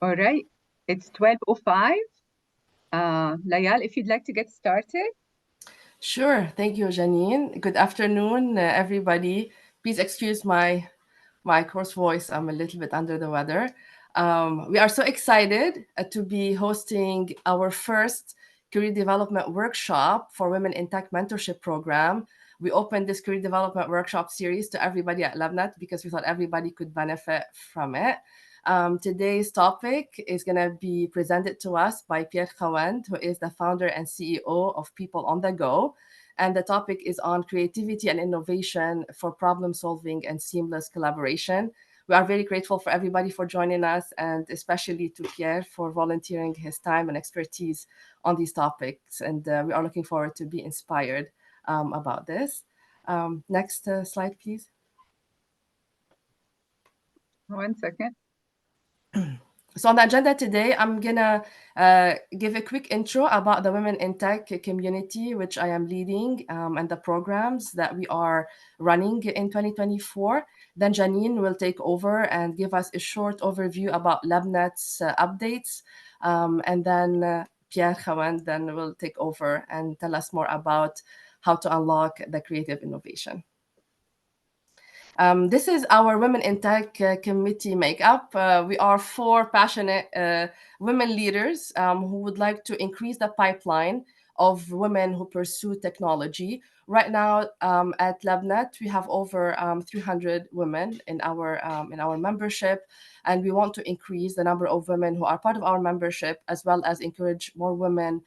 All right, it's 12:05. Layal, if you'd like to get started. Sure. Thank you, Janine. Good afternoon, everybody. Please excuse my coarse voice. I'm a little bit under the weather. We are so excited to be hosting our first career development workshop for Women in Tech Mentorship Program. We opened this career development workshop series to everybody at LebNet because we thought everybody could benefit from it. Today's topic is going to be presented to us by Pierre Khawand, who is the founder and CEO of People-OnTheGo. And the topic is on creativity and innovation for problem solving and seamless collaboration. We are very grateful for everybody for joining us, and especially to Pierre for volunteering his time and expertise on these topics. And we are looking forward to be inspired about this. Next slide, please. 1 second. So on the agenda today, I'm gonna give a quick intro about the Women in Tech community, which I am leading, and the programs that we are running in 2024. Then Janine will take over and give us a short overview about LebNet's updates. And then Pierre Khawand then will take over and tell us more about how to unlock the creative innovation. This is our Women in Tech committee makeup. We are 4 passionate women leaders who would like to increase the pipeline of women who pursue technology. Right now at LebNet, we have over 300 women in our membership, and we want to increase the number of women who are part of our membership, as well as encourage more women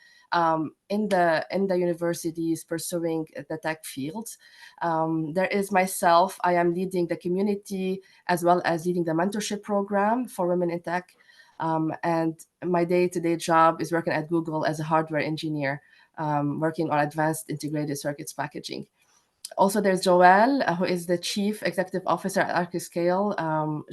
in the universities pursuing the tech fields. There is myself. I am leading the community as well as leading the mentorship program for women in tech. And my day-to-day job is working at Google as a hardware engineer, working on advanced integrated circuits packaging. Also, there's Joelle, who is the Chief Executive Officer at Archiscale.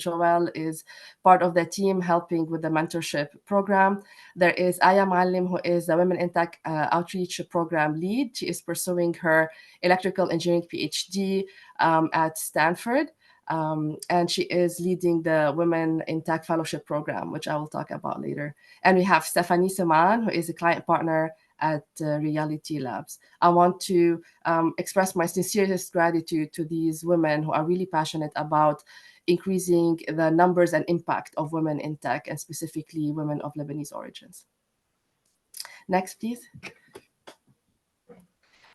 Joelle is part of the team helping with the mentorship program. There is Aya Maalim, who is the Women in Tech Outreach Program Lead. She is pursuing her electrical engineering PhD at Stanford. And she is leading the Women in Tech Fellowship Program, which I will talk about later. And we have Stephanie Seman, who is a client partner at Reality Labs. I want to express my sincerest gratitude to these women who are really passionate about increasing the numbers and impact of women in tech, and specifically women of Lebanese origins. Next, please.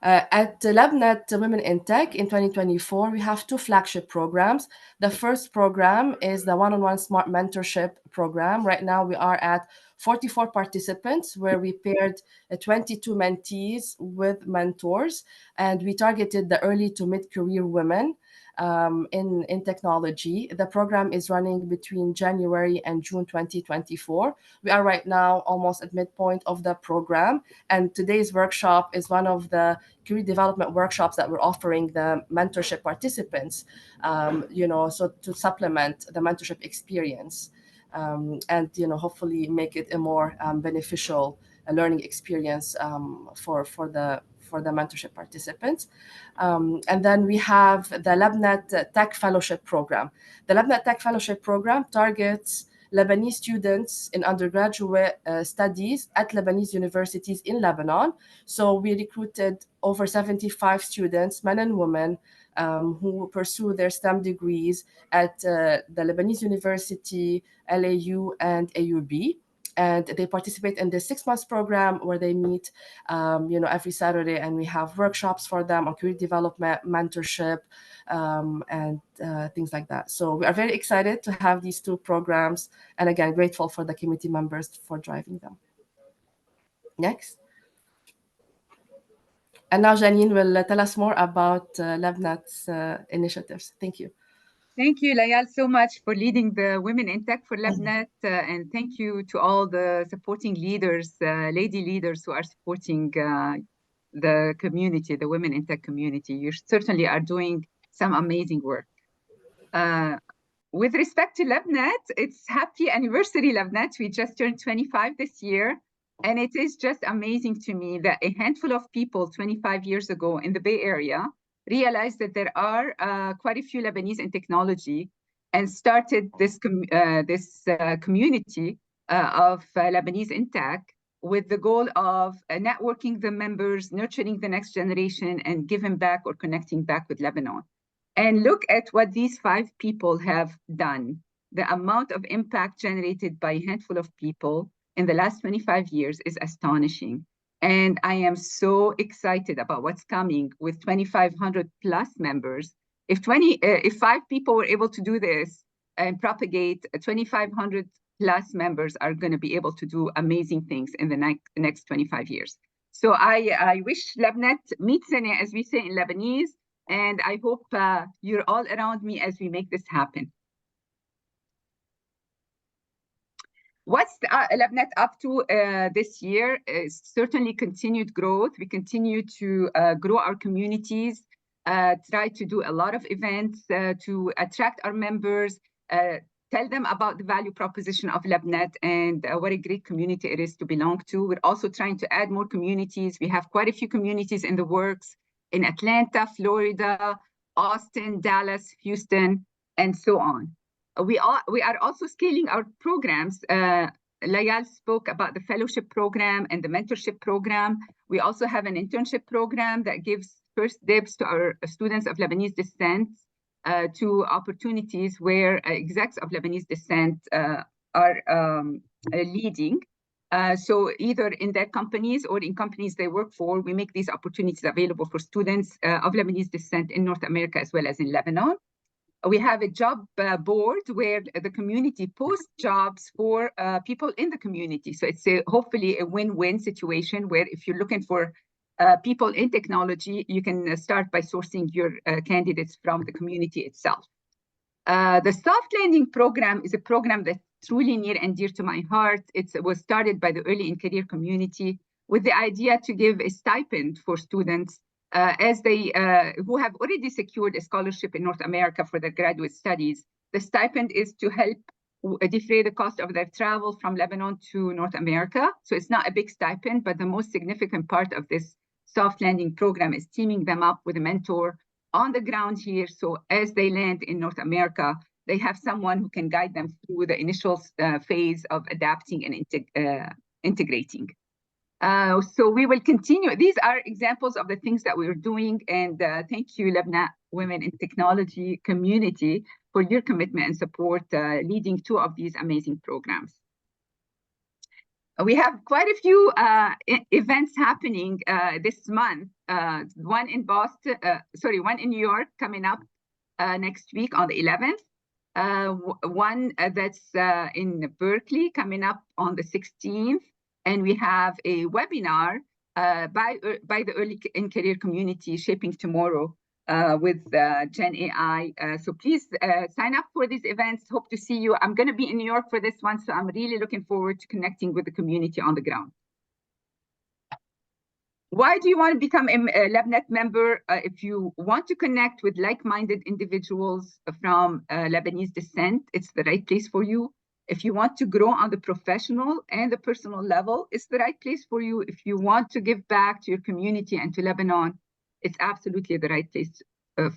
At LebNet Women in Tech in 2024, we have 2 flagship programs. The first program is the one-on-one smart mentorship program. Right now, we are at 44 participants, where we paired 22 mentees with mentors, and we targeted the early to mid-career women in technology. The program is running between January and June 2024. We are right now almost at midpoint of the program, and today's workshop is one of the career development workshops that we're offering the mentorship participants, so to supplement the mentorship experience, and hopefully make it a more beneficial learning experience for the mentorship participants. And then we have the LebNet Tech Fellowship Program. The LebNet Tech Fellowship Program targets Lebanese students in undergraduate studies at Lebanese universities in Lebanon. So we recruited over 75 students, men and women, who pursue their STEM degrees at the Lebanese University, LAU, and AUB. And they participate in this 6-month program where they meet, every Saturday, and we have workshops for them on career development, mentorship, and things like that. So we are very excited to have these 2 programs, and again, grateful for the committee members for driving them. Next. And now Janine will tell us more about LebNet's initiatives. Thank you. Thank you, Layal, so much for leading the Women in Tech for LebNet, and thank you to all the supporting leaders, lady leaders who are supporting the community, the Women in Tech community. You certainly are doing some amazing work. With respect to LebNet, it's happy anniversary, LebNet. We just turned 25 this year, and it is just amazing to me that a handful of people 25 years ago in the Bay Area realized that there are quite a few Lebanese in technology, and started this community of Lebanese in Tech, with the goal of networking the members, nurturing the next generation, and giving back or connecting back with Lebanon. And look at what these 5 people have done. The amount of impact generated by a handful of people in the last 25 years is astonishing. And I am so excited about what's coming with 2,500 plus members. If 5 people were able to do this and propagate, 2,500 plus members are going to be able to do amazing things in the next 25 years. So I wish LebNet meetsene, as we say in Lebanese, and I hope you're all around me as we make this happen. What's LebNet up to this year is certainly continued growth. We continue to grow our communities, try to do a lot of events to attract our members, tell them about the value proposition of LebNet and what a great community it is to belong to. We're also trying to add more communities. We have quite a few communities in the works in Atlanta, Florida, Austin, Dallas, Houston, and so on. We are also scaling our programs. Layal spoke about the fellowship program and the mentorship program. We also have an internship program that gives first dibs to our students of Lebanese descent to opportunities where execs of Lebanese descent are leading. So either in their companies or in companies they work for, we make these opportunities available for students of Lebanese descent in North America as well as in Lebanon. We have a job board where the community posts jobs for people in the community. So it's hopefully a win-win situation where if you're looking for people in technology, you can start by sourcing your candidates from the community itself. The soft landing program is a program that's truly near and dear to my heart. It was started by the early in career community with the idea to give a stipend for students as they who have already secured a scholarship in North America for their graduate studies. The stipend is to help defray the cost of their travel from Lebanon to North America. So it's not a big stipend, but the most significant part of this soft landing program is teaming them up with a mentor on the ground here. So as they land in North America, they have someone who can guide them through the initial phase of adapting and integrating. So we will continue. These are examples of the things that we're doing. And thank you, LebNet Women in Technology community, for your commitment and support leading 2 of these amazing programs. We have quite a few events happening this month. One in one in New York coming up next week on the 11th. One that's in Berkeley coming up on the 16th. And we have a webinar by the early in career community, Shaping Tomorrow, with Gen AI. So please sign up for these events. Hope to see you. I'm going to be in New York for this one, so I'm really looking forward to connecting with the community on the ground. Why do you want to become a LebNet member? If you want to connect with like-minded individuals from Lebanese descent, it's the right place for you. If you want to grow on the professional and the personal level, it's the right place for you. If you want to give back to your community and to Lebanon, it's absolutely the right place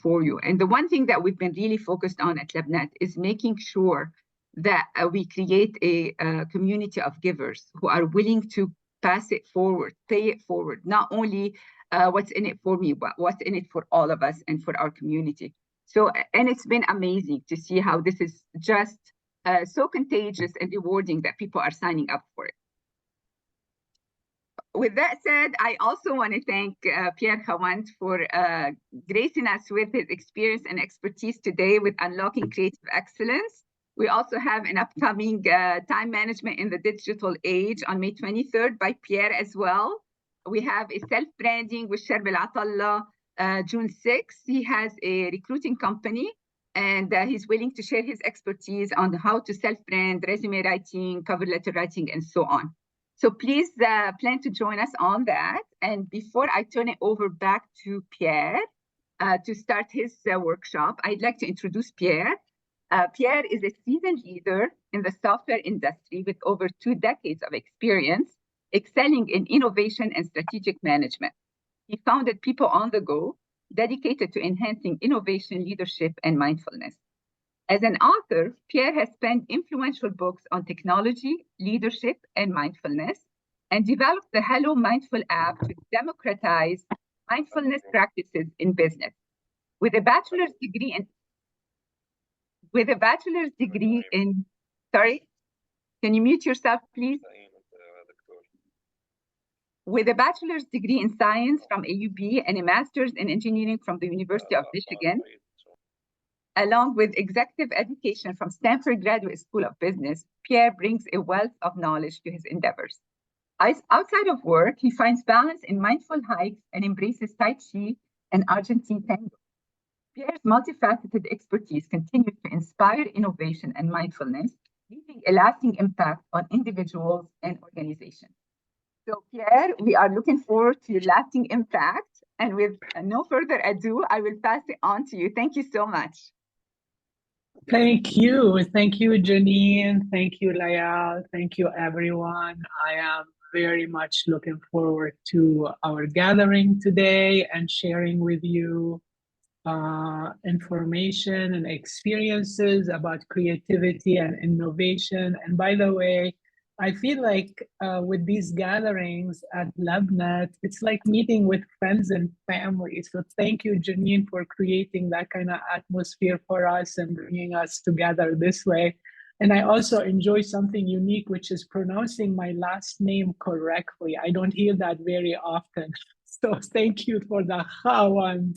for you. And the one thing that we've been really focused on at LebNet is making sure that we create a community of givers who are willing to pass it forward, pay it forward, not only what's in it for me, but what's in it for all of us and for our community. So, and it's been amazing to see how this is just so contagious and rewarding that people are signing up for it. With that said, I also want to thank Pierre Khawand for gracing us with his experience and expertise today with Unlocking Creative Excellence. We also have an upcoming time management in the digital age on May 23rd by Pierre as well. We have a self-branding with Sherbel Atallah June 6th. He has a recruiting company and he's willing to share his expertise on how to self-brand, resume writing, cover letter writing, and so on. So please plan to join us on that. And before I turn it over back to Pierre to start his workshop, I'd like to introduce Pierre. Pierre is a seasoned leader in the software industry with over 2 decades of experience, excelling in innovation and strategic management. He founded People-OnTheGo, dedicated to enhancing innovation, leadership, and mindfulness. As an author, Pierre has penned influential books on technology, leadership, and mindfulness, and developed the Hello Mindful app to democratize mindfulness practices in business. With a bachelor's degree in, sorry, can you mute yourself, please? With a bachelor's degree in science from AUB and a master's in engineering from the University of Michigan, along with executive education from Stanford Graduate School of Business, Pierre brings a wealth of knowledge to his endeavors. Outside of work, he finds balance in mindful hikes and embraces Tai Chi and Argentine tango. Pierre's multifaceted expertise continues to inspire innovation and mindfulness, leaving a lasting impact on individuals and organizations. So, Pierre, we are looking forward to your lasting impact. And with no further ado, I will pass it on to you. Thank you so much. Thank you. Thank you, Janine. Thank you, Layal. Thank you, everyone. I am very much looking forward to our gathering today and sharing with you information and experiences about creativity and innovation. And by the way, I feel like with these gatherings at LebNet, it's like meeting with friends and family. So thank you, Janine, for creating that kind of atmosphere for us and bringing us together this way. And I also enjoy something unique, which is pronouncing my last name correctly. I don't hear that very often. So thank you for the Khawand.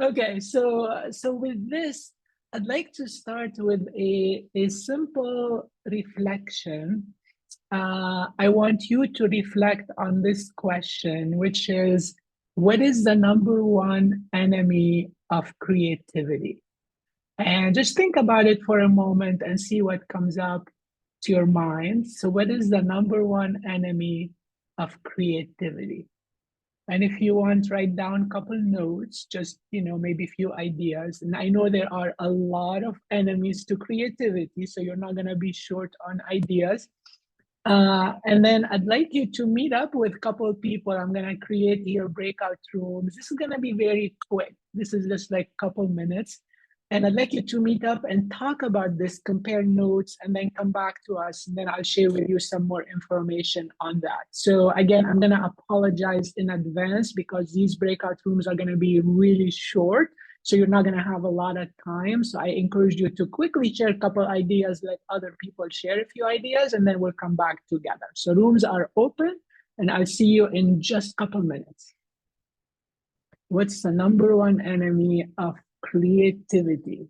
Okay, so with this, I'd like to start with a simple reflection. I want you to reflect on this question, which is, what is the number one enemy of creativity? And just think about it for a moment and see what comes up to your mind. So what is the number one enemy of creativity? And if you want, write down a couple notes, just, maybe a few ideas. And I know there are a lot of enemies to creativity, so you're not going to be short on ideas. And then I'd like you to meet up with a couple of people. I'm going to create here breakout rooms. This is going to be very quick. This is just like a couple minutes. And I'd like you to meet up and talk about this, compare notes, and then come back to us. And then I'll share with you some more information on that. So again, I'm going to apologize in advance because these breakout rooms are going to be really short. So you're not going to have a lot of time. So I encourage you to quickly share a couple ideas, let other people share a few ideas, and then we'll come back together. So rooms are open, and I'll see you in just a couple minutes. What's the number one enemy of creativity?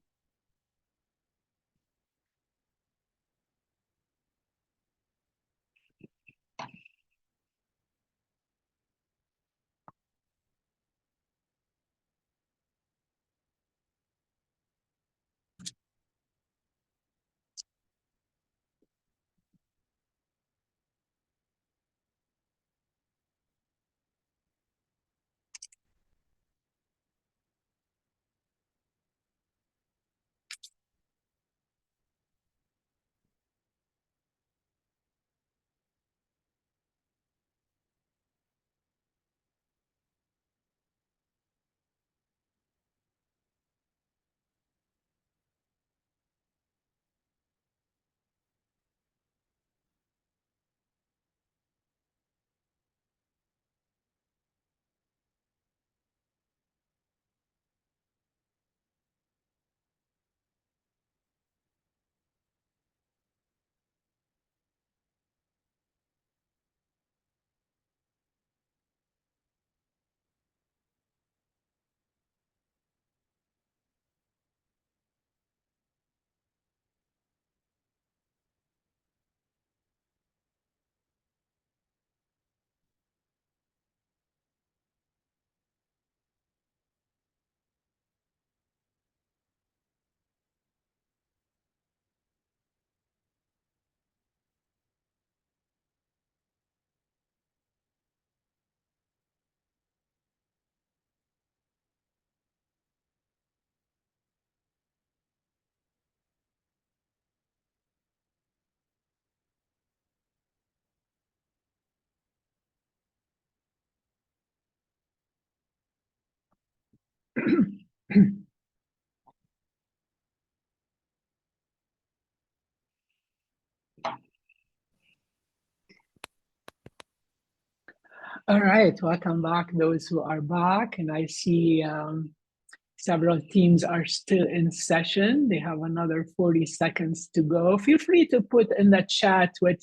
All right, welcome back, those who are back. And I see several teams are still in session. They have another 40 seconds to go. Feel free to put in the chat what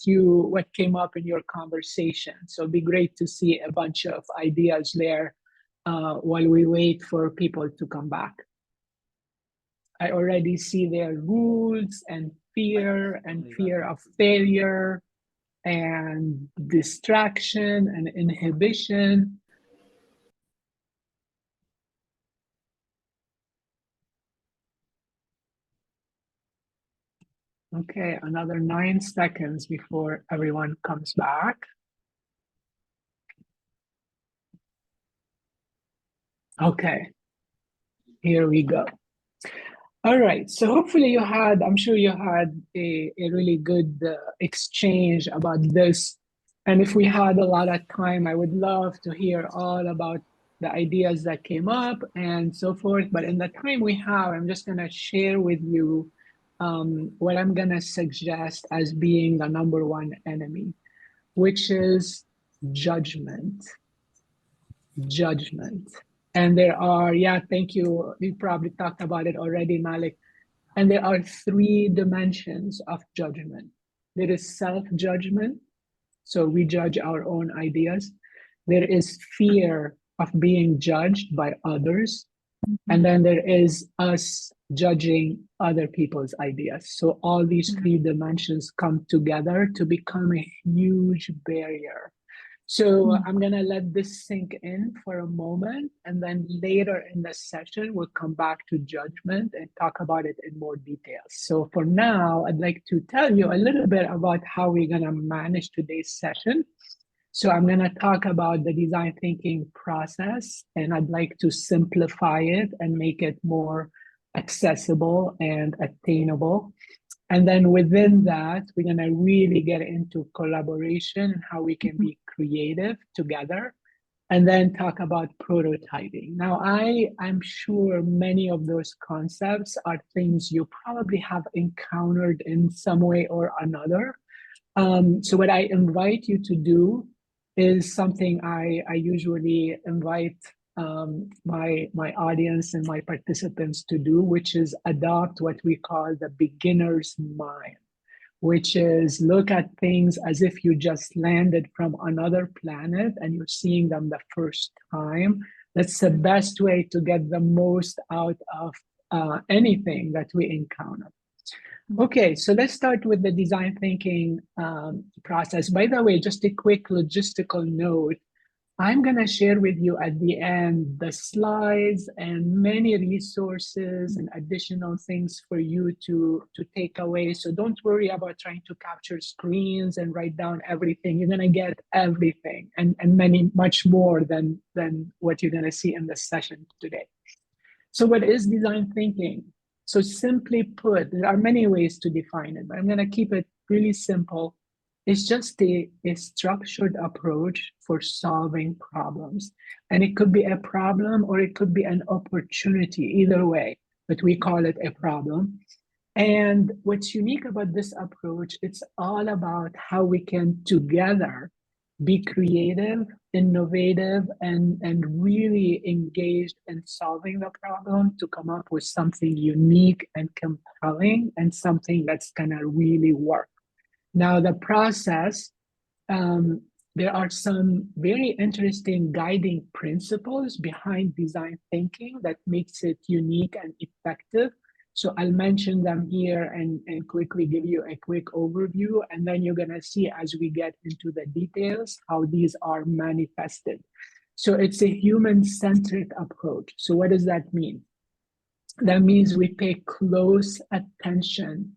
came up in your conversation. So it'd be great to see a bunch of ideas there while we wait for people to come back. I already see their rules and fear of failure and distraction and inhibition. Okay, another 9 seconds before everyone comes back. Okay, here we go. All right, so hopefully I'm sure you had a really good exchange about this. And if we had a lot of time, I would love to hear all about the ideas that came up and so forth. But in the time we have, I'm just gonna share with you what I'm gonna suggest as being the number one enemy, which is judgment. Judgment. And there are, yeah, thank you. We probably talked about it already, Malik. And there are 3 dimensions of judgment. There is self-judgment. So we judge our own ideas. There is fear of being judged by others. And then there is us judging other people's ideas. So all these 3 dimensions come together to become a huge barrier. So I'm gonna let this sink in for a moment, and then later in the session, we'll come back to judgment and talk about it in more detail. So for now, I'd like to tell you a little bit about how we're gonna manage today's session. So I'm gonna talk about the design thinking process, and I'd like to simplify it and make it more accessible and attainable. And then within that, we're going to really get into collaboration and how we can be creative together, and then talk about prototyping. Now, I'm sure many of those concepts are things you probably have encountered in some way or another. So what I invite you to do is something I usually invite my audience and my participants to do, which is adopt what we call the beginner's mind, which is look at things as if you just landed from another planet and you're seeing them the first time. That's the best way to get the most out of anything that we encounter. Okay, so let's start with the design thinking process. By the way, just a quick logistical note. I'm going to share with you at the end the slides and many resources and additional things for you to take away. So don't worry about trying to capture screens and write down everything. You're going to get everything and much more than what you're going to see in the session today. So what is design thinking? So simply put, there are many ways to define it, but I'm going to keep it really simple. It's just a structured approach for solving problems. And it could be a problem or it could be an opportunity, either way, but we call it a problem. And what's unique about this approach, it's all about how we can together be creative, innovative, and really engaged in solving the problem to come up with something unique and compelling and something that's gonna really work. Now, the process, there are some very interesting guiding principles behind design thinking that makes it unique and effective. So I'll mention them here and quickly give you a quick overview. And then you're gonna see as we get into the details, how these are manifested. So it's a human-centric approach. So what does that mean? That means we pay close attention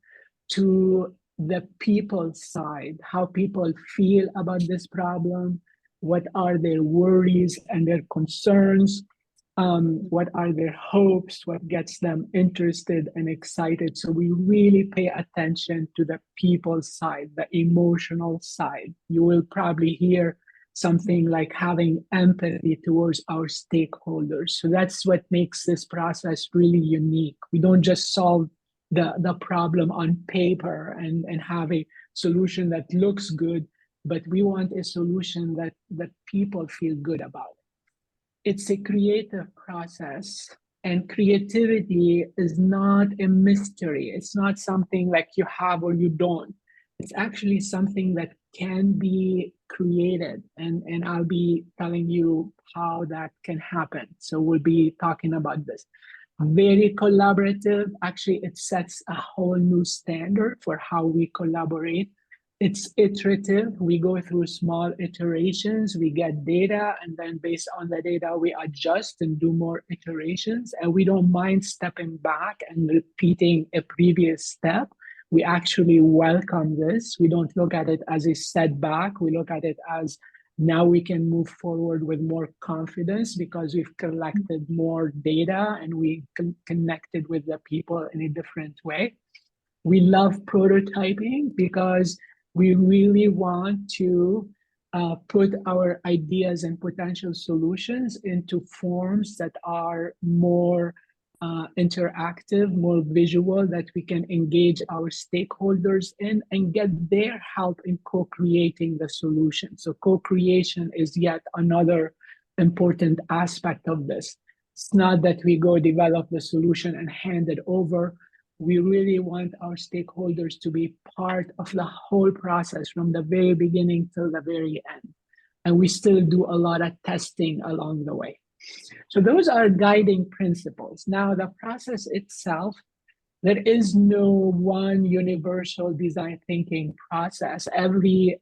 to the people side, how people feel about this problem, what are their worries and their concerns, what are their hopes, what gets them interested and excited. So we really pay attention to the people side, the emotional side. You will probably hear something like having empathy towards our stakeholders. So that's what makes this process really unique. We don't just solve the problem on paper and have a solution that looks good, but we want a solution that people feel good about. It's a creative process, and creativity is not a mystery. It's not something like you have or you don't. It's actually something that can be created, and I'll be telling you how that can happen. So we'll be talking about this. Very collaborative. Actually, it sets a whole new standard for how we collaborate. It's iterative. We go through small iterations, we get data, and then based on the data, we adjust and do more iterations. And we don't mind stepping back and repeating a previous step. We actually welcome this. We don't look at it as a setback. We look at it as now we can move forward with more confidence because we've collected more data and we connected with the people in a different way. We love prototyping because we really want to put our ideas and potential solutions into forms that are more interactive, more visual, that we can engage our stakeholders in and get their help in co-creating the solution. So co-creation is yet another important aspect of this. It's not that we go develop the solution and hand it over. We really want our stakeholders to be part of the whole process from the very beginning till the very end. And we still do a lot of testing along the way. So those are guiding principles. Now, the process itself, there is no one universal design thinking process. Every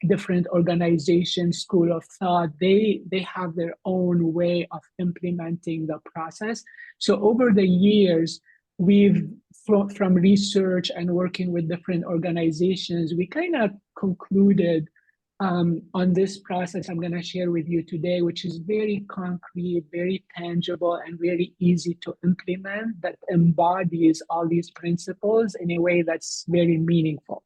different organization, school of thought, they have their own way of implementing the process. So over the years, we've, from research and working with different organizations, we kind of concluded on this process I'm going to share with you today, which is very concrete, very tangible, and very easy to implement, that embodies all these principles in a way that's very meaningful.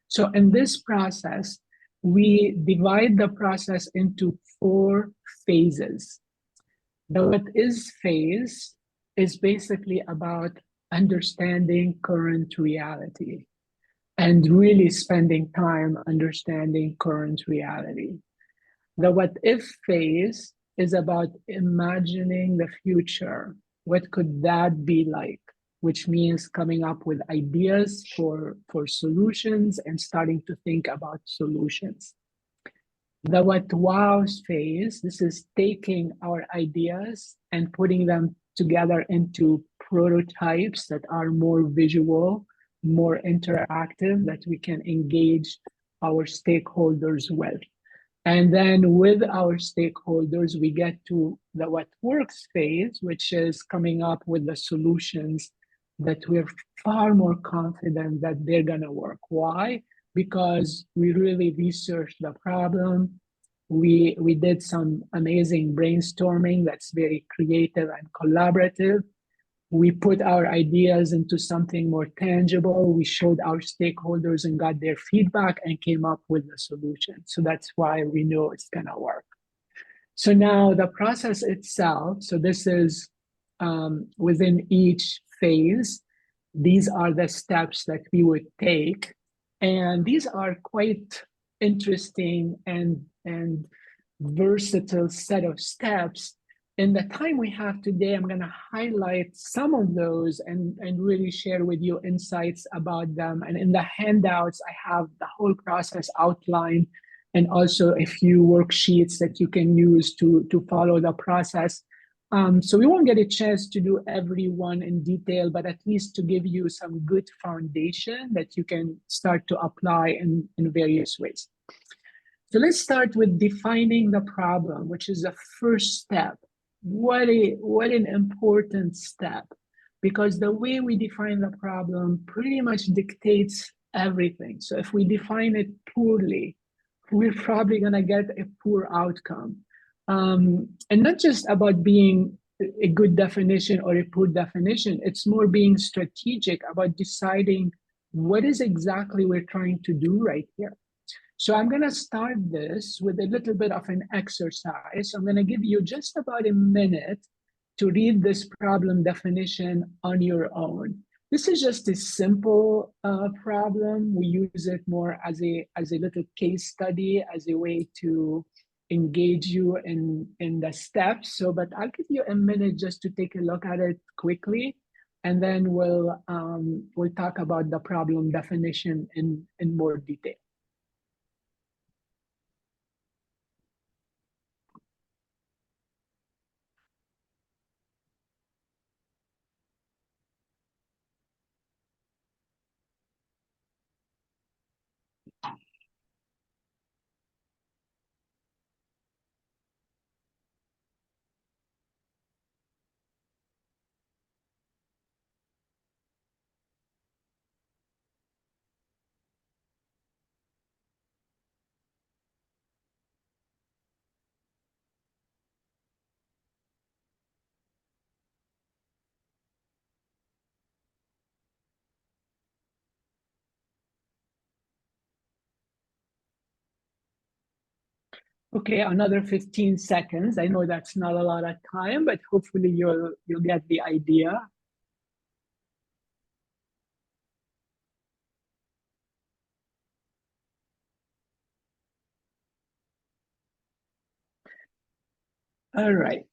So in this process, we divide the process into 4 phases. The what is phase is basically about understanding current reality and really spending time understanding current reality. The what if phase is about imagining the future. What could that be like? Which means coming up with ideas for solutions and starting to think about solutions. The what wows phase, this is taking our ideas and putting them together into prototypes that are more visual, more interactive, that we can engage our stakeholders with. And then with our stakeholders, we get to the what works phase, which is coming up with the solutions that we're far more confident that they're gonna work. Why? Because we really researched the problem. We did some amazing brainstorming that's very creative and collaborative. We put our ideas into something more tangible. We showed our stakeholders and got their feedback and came up with a solution. So that's why we know it's gonna work. So now the process itself, so this is within each phase, these are the steps that we would take. And these are quite interesting and versatile set of steps. In the time we have today, I'm going to highlight some of those and really share with you insights about them. And in the handouts, I have the whole process outlined and also a few worksheets that you can use to follow the process. So we won't get a chance to do every one in detail, but at least to give you some good foundation that you can start to apply in various ways. So let's start with defining the problem, which is the first step. What an important step, because the way we define the problem pretty much dictates everything. So if we define it poorly, we're probably going to get a poor outcome. And not just about being a good definition or a poor definition, it's more being strategic about deciding what is exactly we're trying to do right here. So I'm going to start this with a little bit of an exercise. I'm going to give you just about a minute to read this problem definition on your own. This is just a simple problem. We use it more as a little case study, as a way to engage you in the steps. So, but I'll give you a minute just to take a look at it quickly, and then we'll talk about the problem definition in more detail. Okay, another 15 seconds. I know that's not a lot of time, but hopefully you'll get the idea. All right.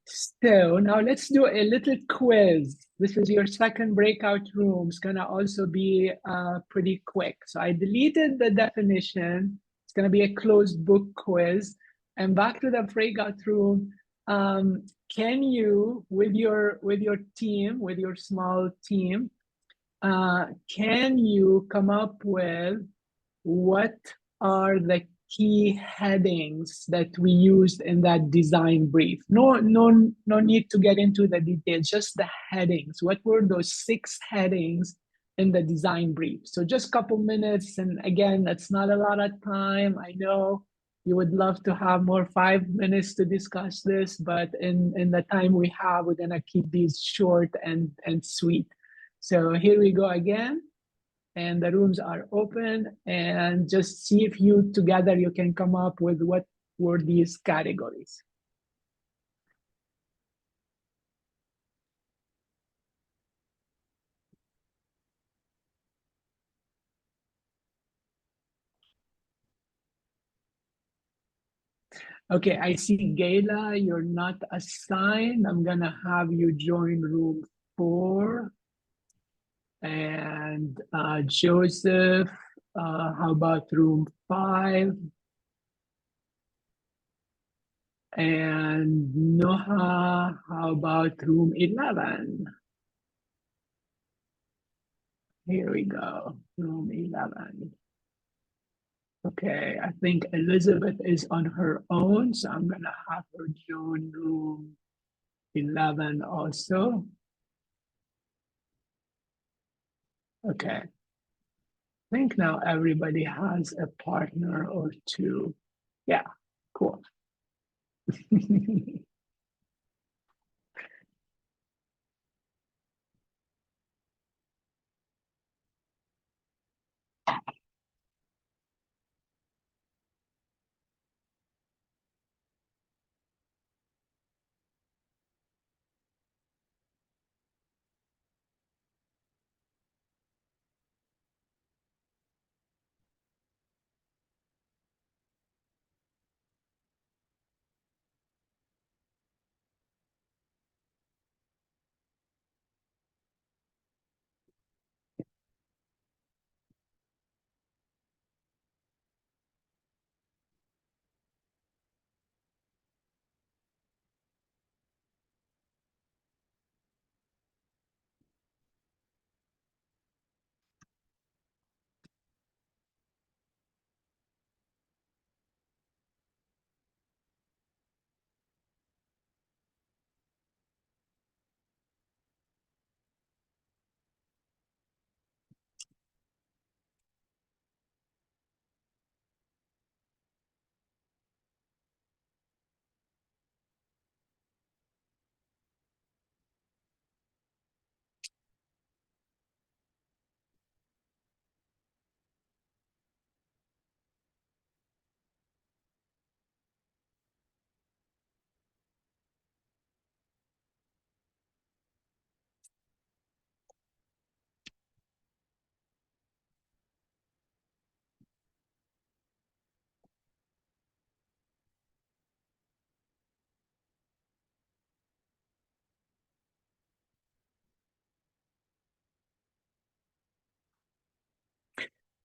So now let's do a little quiz. This is your second breakout room. It's gonna also be pretty quick. So I deleted the definition. It's gonna be a closed book quiz. And back to the breakout room. Can you, with your team, with your small team, can you come up with what are the key headings that we used in that design brief? No need to get into the details, just the headings. What were those 6 headings in the design brief? So just a couple minutes, and again, that's not a lot of time. I know you would love to have more 5 minutes to discuss this, but in the time we have, we're gonna keep these short and sweet. So here we go again. And the rooms are open, and just see if you together you can come up with what were these categories. Okay, I see Gayla, you're not assigned. I'm gonna have you join room 4. And Joseph, how about room 5? And Noha, how about room 11? Here we go, room 11. Okay, I think Elizabeth is on her own, so I'm gonna have her join room 11 also. Okay. I think now everybody has a partner or 2. Yeah, cool.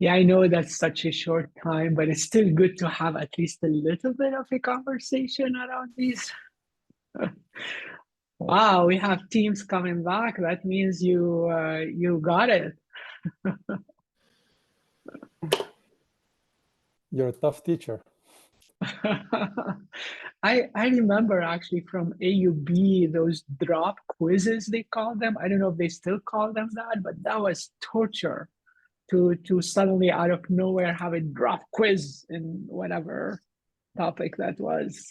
Yeah, I know that's such a short time, but it's still good to have at least a little bit of a conversation around these. Wow, we have teams coming back. That means you got it. You're a tough teacher. I remember actually from AUB, those drop quizzes, they call them. I don't know if they still call them that, but that was torture to suddenly out of nowhere have a drop quiz in whatever topic that was.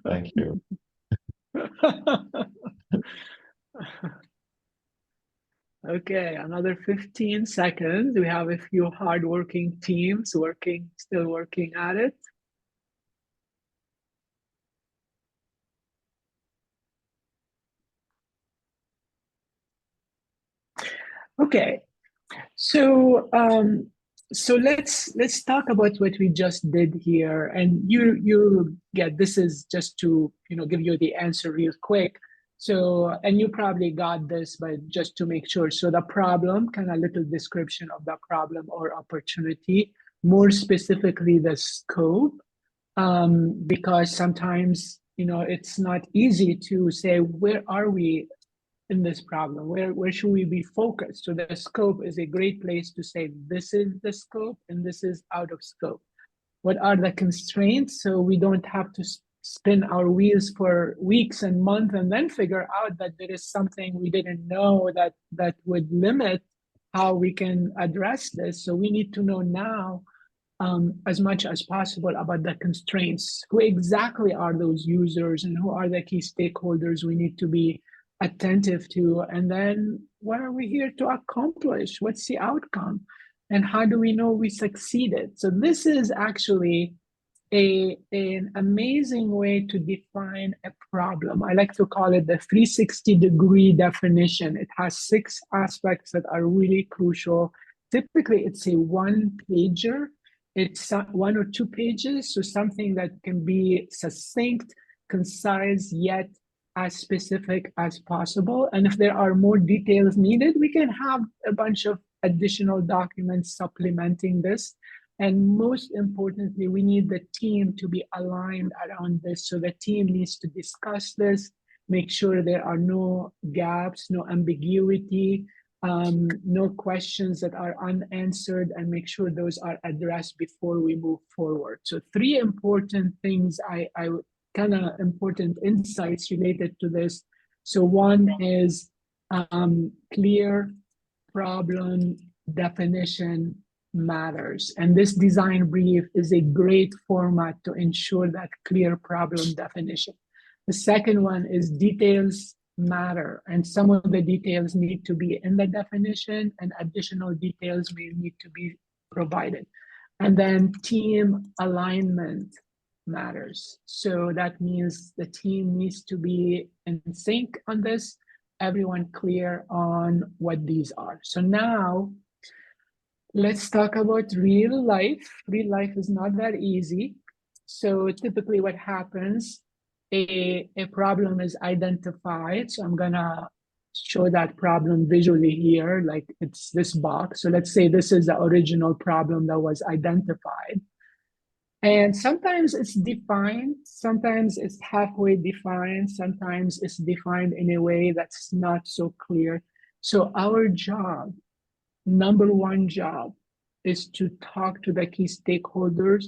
Thank you. Okay, another 15 seconds. We have a few hardworking teams still working at it. Okay, so let's talk about what we just did here, and you get this is just to give you the answer real quick. So, and you probably got this, but just to make sure. So the problem, kind of little description of the problem or opportunity, more specifically the scope, because sometimes it's not easy to say where are we in this problem, where should we be focused. So the scope is a great place to say this is the scope and this is out of scope. What are the constraints, so we don't have to spin our wheels for weeks and months and then figure out that there is something we didn't know that would limit how we can address this. So we need to know now as much as possible about the constraints. Who exactly are those users and who are the key stakeholders we need to be attentive to? And then what are we here to accomplish? What's the outcome? And how do we know we succeeded? So this is actually an amazing way to define a problem. I like to call it the 360-degree definition. It has 6 aspects that are really crucial. Typically, it's a one-pager. It's 1 or 2 pages, so something that can be succinct, concise, yet as specific as possible. And if there are more details needed, we can have a bunch of additional documents supplementing this. And most importantly, we need the team to be aligned around this. So the team needs to discuss this, make sure there are no gaps, no ambiguity, no questions that are unanswered, and make sure those are addressed before we move forward. So 3 important things, kind of important insights related to this. So one is clear problem definition matters. And this design brief is a great format to ensure that clear problem definition. The second one is details matter, and some of the details need to be in the definition and additional details may need to be provided. And then team alignment matters. So that means the team needs to be in sync on this, everyone clear on what these are. So now let's talk about real life. Real life is not that easy. So typically what happens, a problem is identified. So I'm gonna show that problem visually here, like it's this box. So let's say this is the original problem that was identified. And sometimes it's defined, sometimes it's halfway defined, sometimes it's defined in a way that's not so clear. So our job, number one job, is to talk to the key stakeholders,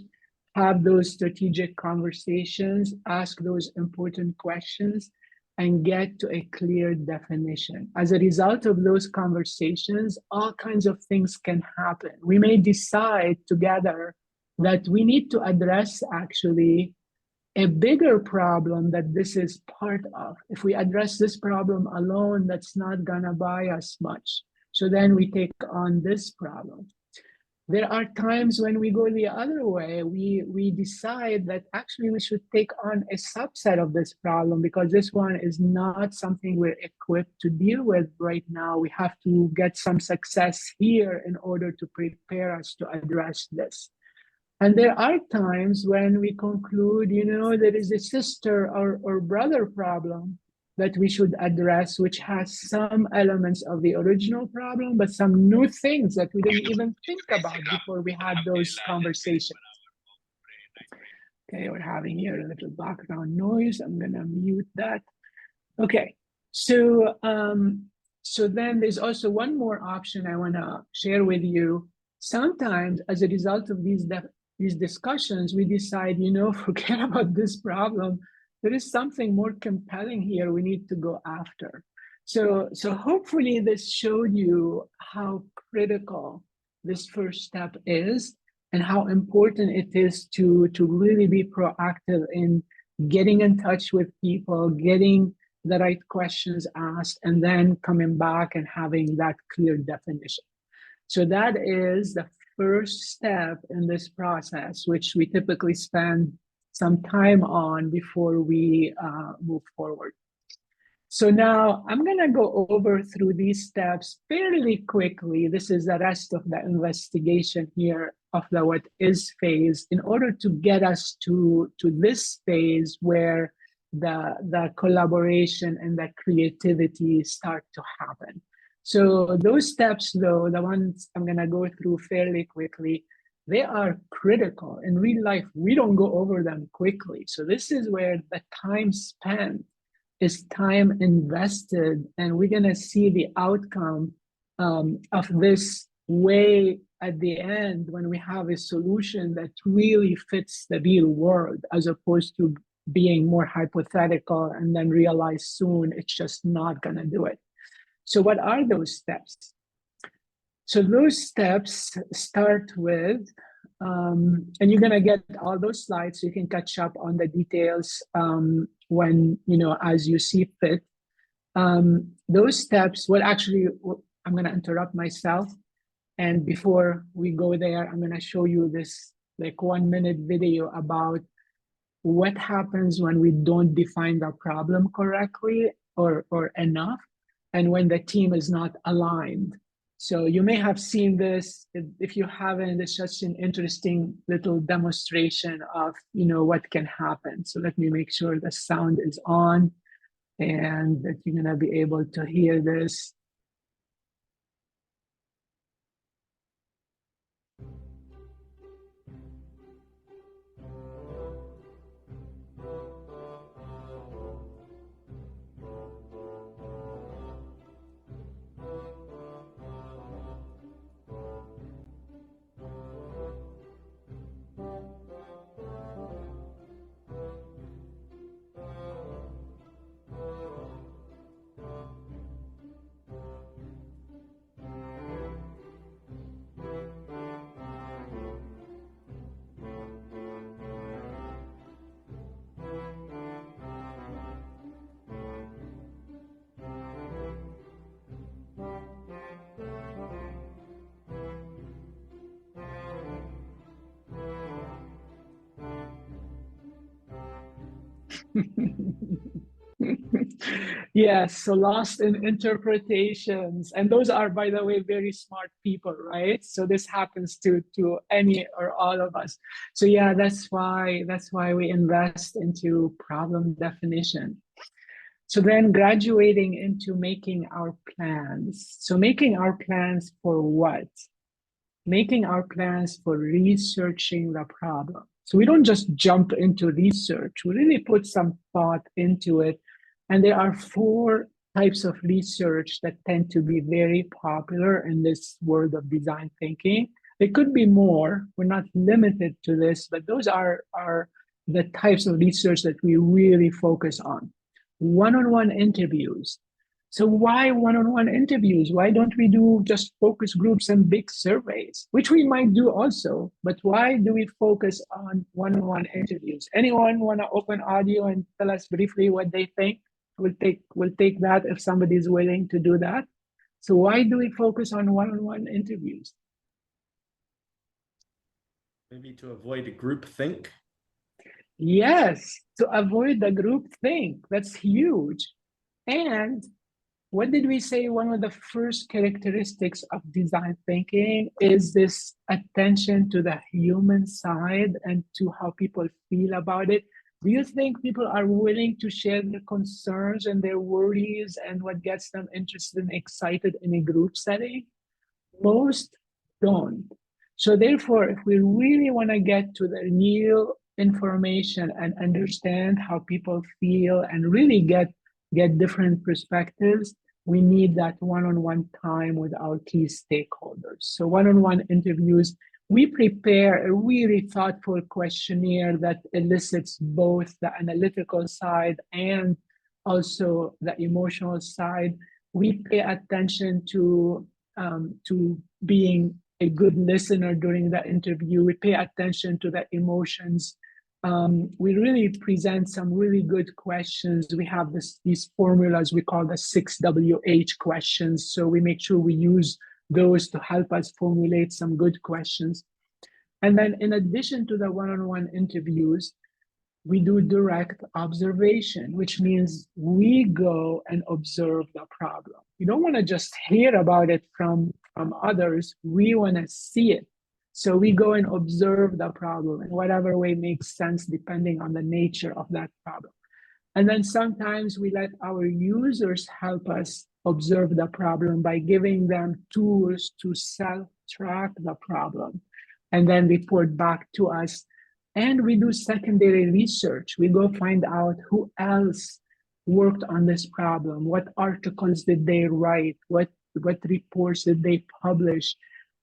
have those strategic conversations, ask those important questions, and get to a clear definition. As a result of those conversations, all kinds of things can happen. We may decide together that we need to address actually a bigger problem that this is part of. If we address this problem alone, that's not gonna buy us much. So then we take on this problem. There are times when we go the other way. We decide that actually we should take on a subset of this problem because this one is not something we're equipped to deal with right now. We have to get some success here in order to prepare us to address this. And there are times when we conclude, there is a sister or brother problem that we should address, which has some elements of the original problem, but some new things that we didn't even think about before we had those conversations. Okay, we're having here a little background noise. I'm gonna mute that. Okay, so so then there's also one more option I wanna share with you. Sometimes as a result of these discussions, we decide, you know, forget about this problem. There is something more compelling here we need to go after. So hopefully this showed you how critical this first step is and how important it is to really be proactive in getting in touch with people, getting the right questions asked, and then coming back and having that clear definition. So that is the first step in this process, which we typically spend some time on before we move forward. So now I'm gonna go over through these steps fairly quickly. This is the rest of the investigation here of the what is phase in order to get us to this phase where the collaboration and the creativity start to happen. So those steps, though, the ones I'm gonna go through fairly quickly, they are critical. In real life, we don't go over them quickly. So this is where the time spent is time invested, and we're gonna see the outcome of this way at the end when we have a solution that really fits the real world, as opposed to being more hypothetical and then realize soon it's just not gonna do it. So what are those steps? So those steps start with, and you're gonna get all those slides so you can catch up on the details when, you know, as you see fit. Those steps, well, actually, I'm gonna interrupt myself. And before we go there, I'm gonna show you this like 1-minute video about what happens when we don't define the problem correctly or enough, and when the team is not aligned. So you may have seen this. If you haven't, it's such an interesting little demonstration of, you know, what can happen. So let me make sure the sound is on and that you're gonna be able to hear this. Yes, so lost in interpretations. And those are, by the way, very smart people, right? So this happens to any or all of us. So yeah, that's why we invest into problem definition. So then graduating into making our plans. So making our plans for what? Making our plans for researching the problem. So we don't just jump into research, we really put some thought into it. And there are 4 types of research that tend to be very popular in this world of design thinking. There could be more, we're not limited to this, but those are the types of research that we really focus on. One-on-one interviews. So why one-on-one interviews? Why don't we do just focus groups and big surveys, which we might do also, but why do we focus on one-on-one interviews? Anyone want to open audio and tell us briefly what they think? We'll take that if somebody is willing to do that. So why do we focus on one-on-one interviews? Maybe to avoid groupthink. Yes, to avoid the groupthink. That's huge. And what did we say? One of the first characteristics of design thinking is this attention to the human side and to how people feel about it. Do you think people are willing to share their concerns and their worries and what gets them interested and excited in a group setting? Most don't. So therefore, if we really want to get to the real information and understand how people feel and really get different perspectives, we need that one-on-one time with our key stakeholders. So one-on-one interviews, we prepare a really thoughtful questionnaire that elicits both the analytical side and also the emotional side. We pay attention to being a good listener during the interview. We pay attention to the emotions. We really present some really good questions. We have these formulas we call the 6WH questions. So we make sure we use those to help us formulate some good questions. And then in addition to the one-on-one interviews, we do direct observation, which means we go and observe the problem. We don't want to just hear about it from others. We want to see it. So we go and observe the problem in whatever way makes sense, depending on the nature of that problem. And then sometimes we let our users help us observe the problem by giving them tools to self-track the problem and then report back to us. And we do secondary research. We go find out who else worked on this problem. What articles did they write? What reports did they publish?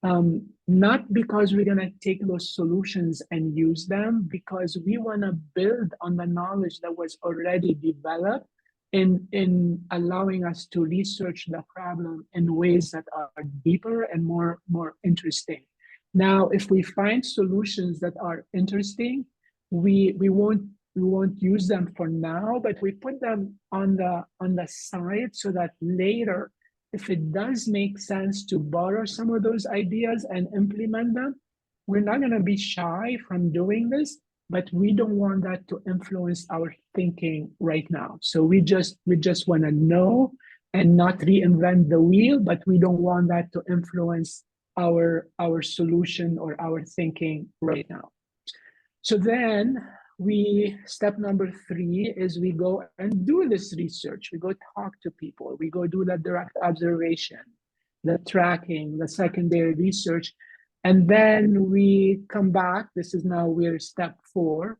Not because we're going to take those solutions and use them, because we want to build on the knowledge that was already developed in allowing us to research the problem in ways that are deeper and more interesting. Now, if we find solutions that are interesting, we won't use them for now, but we put them on the side so that later, if it does make sense to borrow some of those ideas and implement them, we're not going to be shy from doing this, but we don't want that to influence our thinking right now. So we just want to know and not reinvent the wheel, but we don't want that to influence our solution or our thinking right now. So then step number 3 is we go and do this research. We go talk to people. We go do the direct observation, the tracking, the secondary research. And then we come back. This is now we're step 4,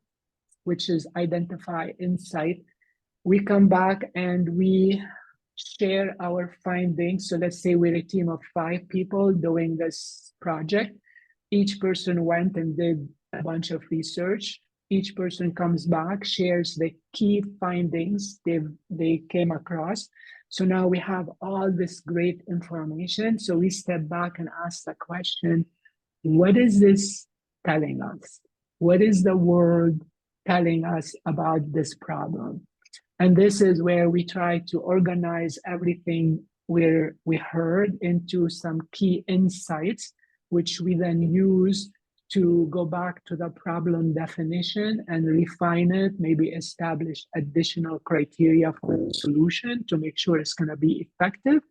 which is identify insight. We come back and we share our findings. So let's say we're a team of 5 people doing this project. Each person went and did a bunch of research. Each person comes back, shares the key findings they came across. So now we have all this great information. So we step back and ask the question, what is this telling us? What is the world telling us about this problem? And this is where we try to organize everything we heard into some key insights, which we then use to go back to the problem definition and refine it, maybe establish additional criteria for the solution to make sure it's going to be effective.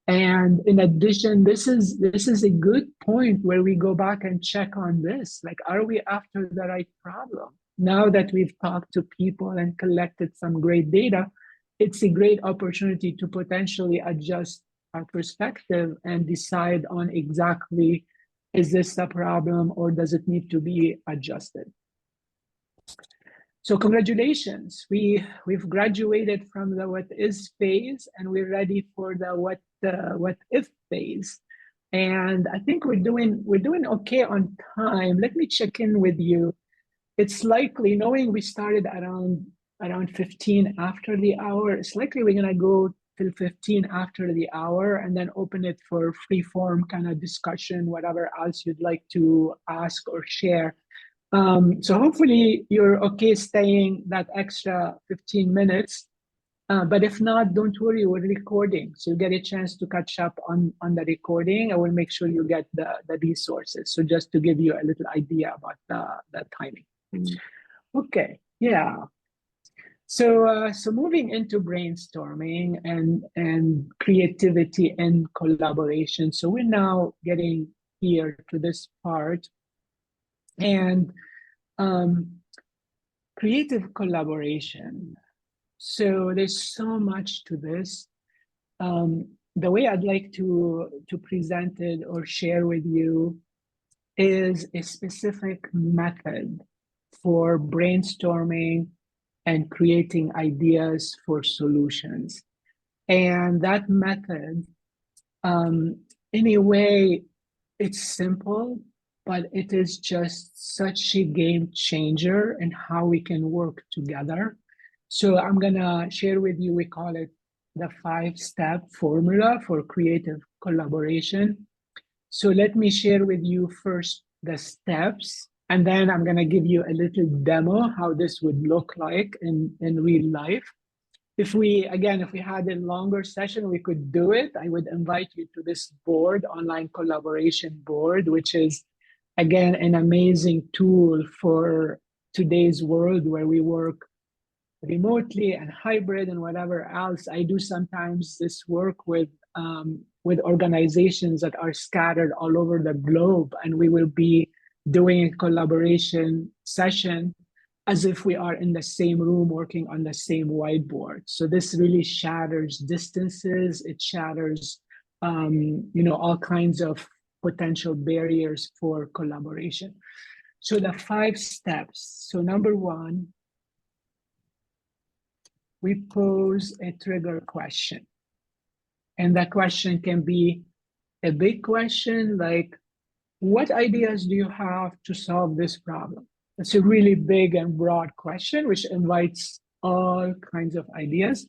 And in addition, this is a good point where we go back and check on this. Like, are we after the right problem? Now that we've talked to people and collected some great data, it's a great opportunity to potentially adjust our perspective and decide on exactly, is this a problem or does it need to be adjusted? So congratulations, we've graduated from the what is phase and we're ready for the what if phase. And I think we're doing okay on time. Let me check in with you. It's likely, knowing we started around 15 after the hour, it's likely we're gonna go till 15 after the hour and then open it for free form kind of discussion, whatever else you'd like to ask or share. So hopefully you're okay staying that extra 15 minutes. But if not, don't worry, we're recording. So you get a chance to catch up on the recording. I will make sure you get the resources. So just to give you a little idea about the timing. Okay, yeah. So moving into brainstorming and creativity and collaboration. So we're now getting here to this part. And creative collaboration. So there's so much to this. The way I'd like to present it or share with you is a specific method for brainstorming and creating ideas for solutions. And that method, in a way, it's simple, but it is just such a game changer in how we can work together. So I'm gonna share with you, we call it the 5-step formula for creative collaboration. So let me share with you first the steps, and then I'm gonna give you a little demo how this would look like in real life. If we had a longer session, we could do it. I would invite you to this board, online collaboration board, which is, again, an amazing tool for today's world where we work remotely and hybrid and whatever else. I do sometimes this work with organizations that are scattered all over the globe, and we will be doing a collaboration session as if we are in the same room working on the same whiteboard. So this really shatters distances. It shatters, all kinds of potential barriers for collaboration. So the 5 steps. So number 1, we pose a trigger question. And that question can be a big question like, what ideas do you have to solve this problem? It's a really big and broad question, which invites all kinds of ideas.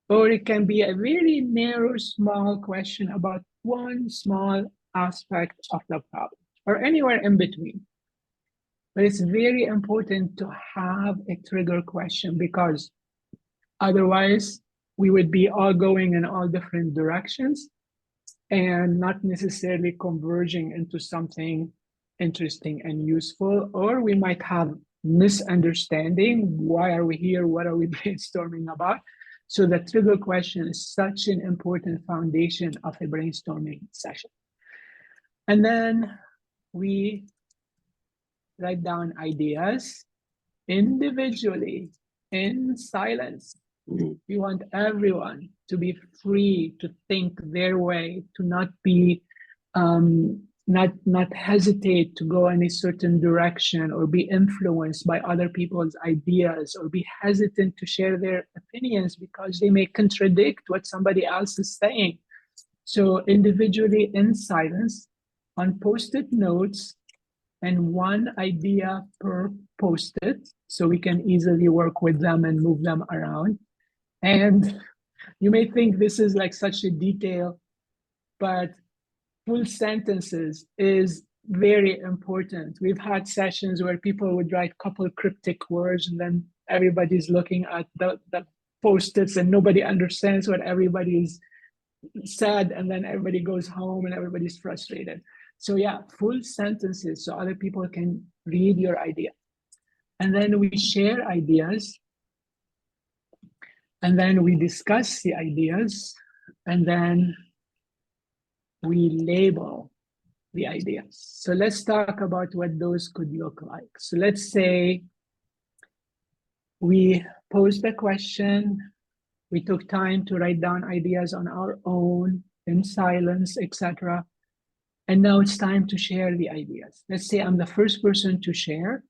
Or it can be a very narrow, small question about one small aspect of the problem, or anywhere in between. But it's very important to have a trigger question, because otherwise we would be all going in all different directions and not necessarily converging into something interesting and useful, or we might have misunderstanding. Why are we here? What are we brainstorming about? So the trigger question is such an important foundation of a brainstorming session. And then we write down ideas individually in silence. We want everyone to be free to think their way, to not be not hesitate to go in a certain direction or be influenced by other people's ideas, or be hesitant to share their opinions because they may contradict what somebody else is saying. So individually in silence, on post-it notes, and 1 idea per post-it, so we can easily work with them and move them around. And you may think this is like such a detail, but full sentences is very important. We've had sessions where people would write a couple of cryptic words, and then everybody's looking at the post-its and nobody understands what everybody's said, and then everybody goes home and everybody's frustrated. So yeah, full sentences so other people can read your idea. And then we share ideas, and then we discuss the ideas, and then we label the ideas. So let's talk about what those could look like. So let's say we posed the question, we took time to write down ideas on our own in silence, etc. And now it's time to share the ideas. Let's say I'm the first person to share.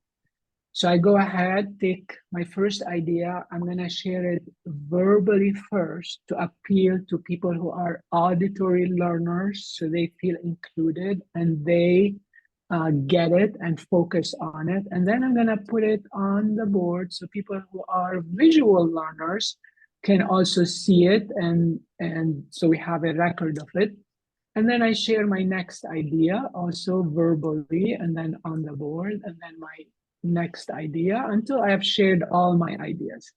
So I go ahead, take my first idea. I'm gonna share it verbally first to appeal to people who are auditory learners, so they feel included and they get it and focus on it. And then I'm gonna put it on the board so people who are visual learners can also see it, and so we have a record of it. And then I share my next idea also verbally, and then on the board, and then my next idea, until I have shared all my ideas.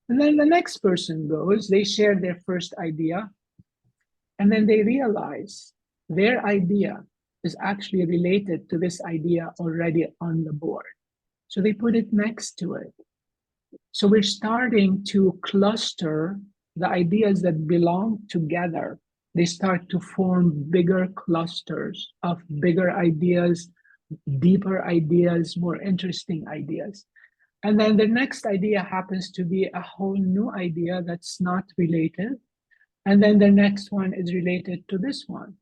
And then the next person goes, they share their first idea, and then they realize their idea is actually related to this idea already on the board. So they put it next to it. So we're starting to cluster the ideas that belong together. They start to form bigger clusters of bigger ideas, deeper ideas, more interesting ideas. And then the next idea happens to be a whole new idea that's not related. And then the next one is related to this one.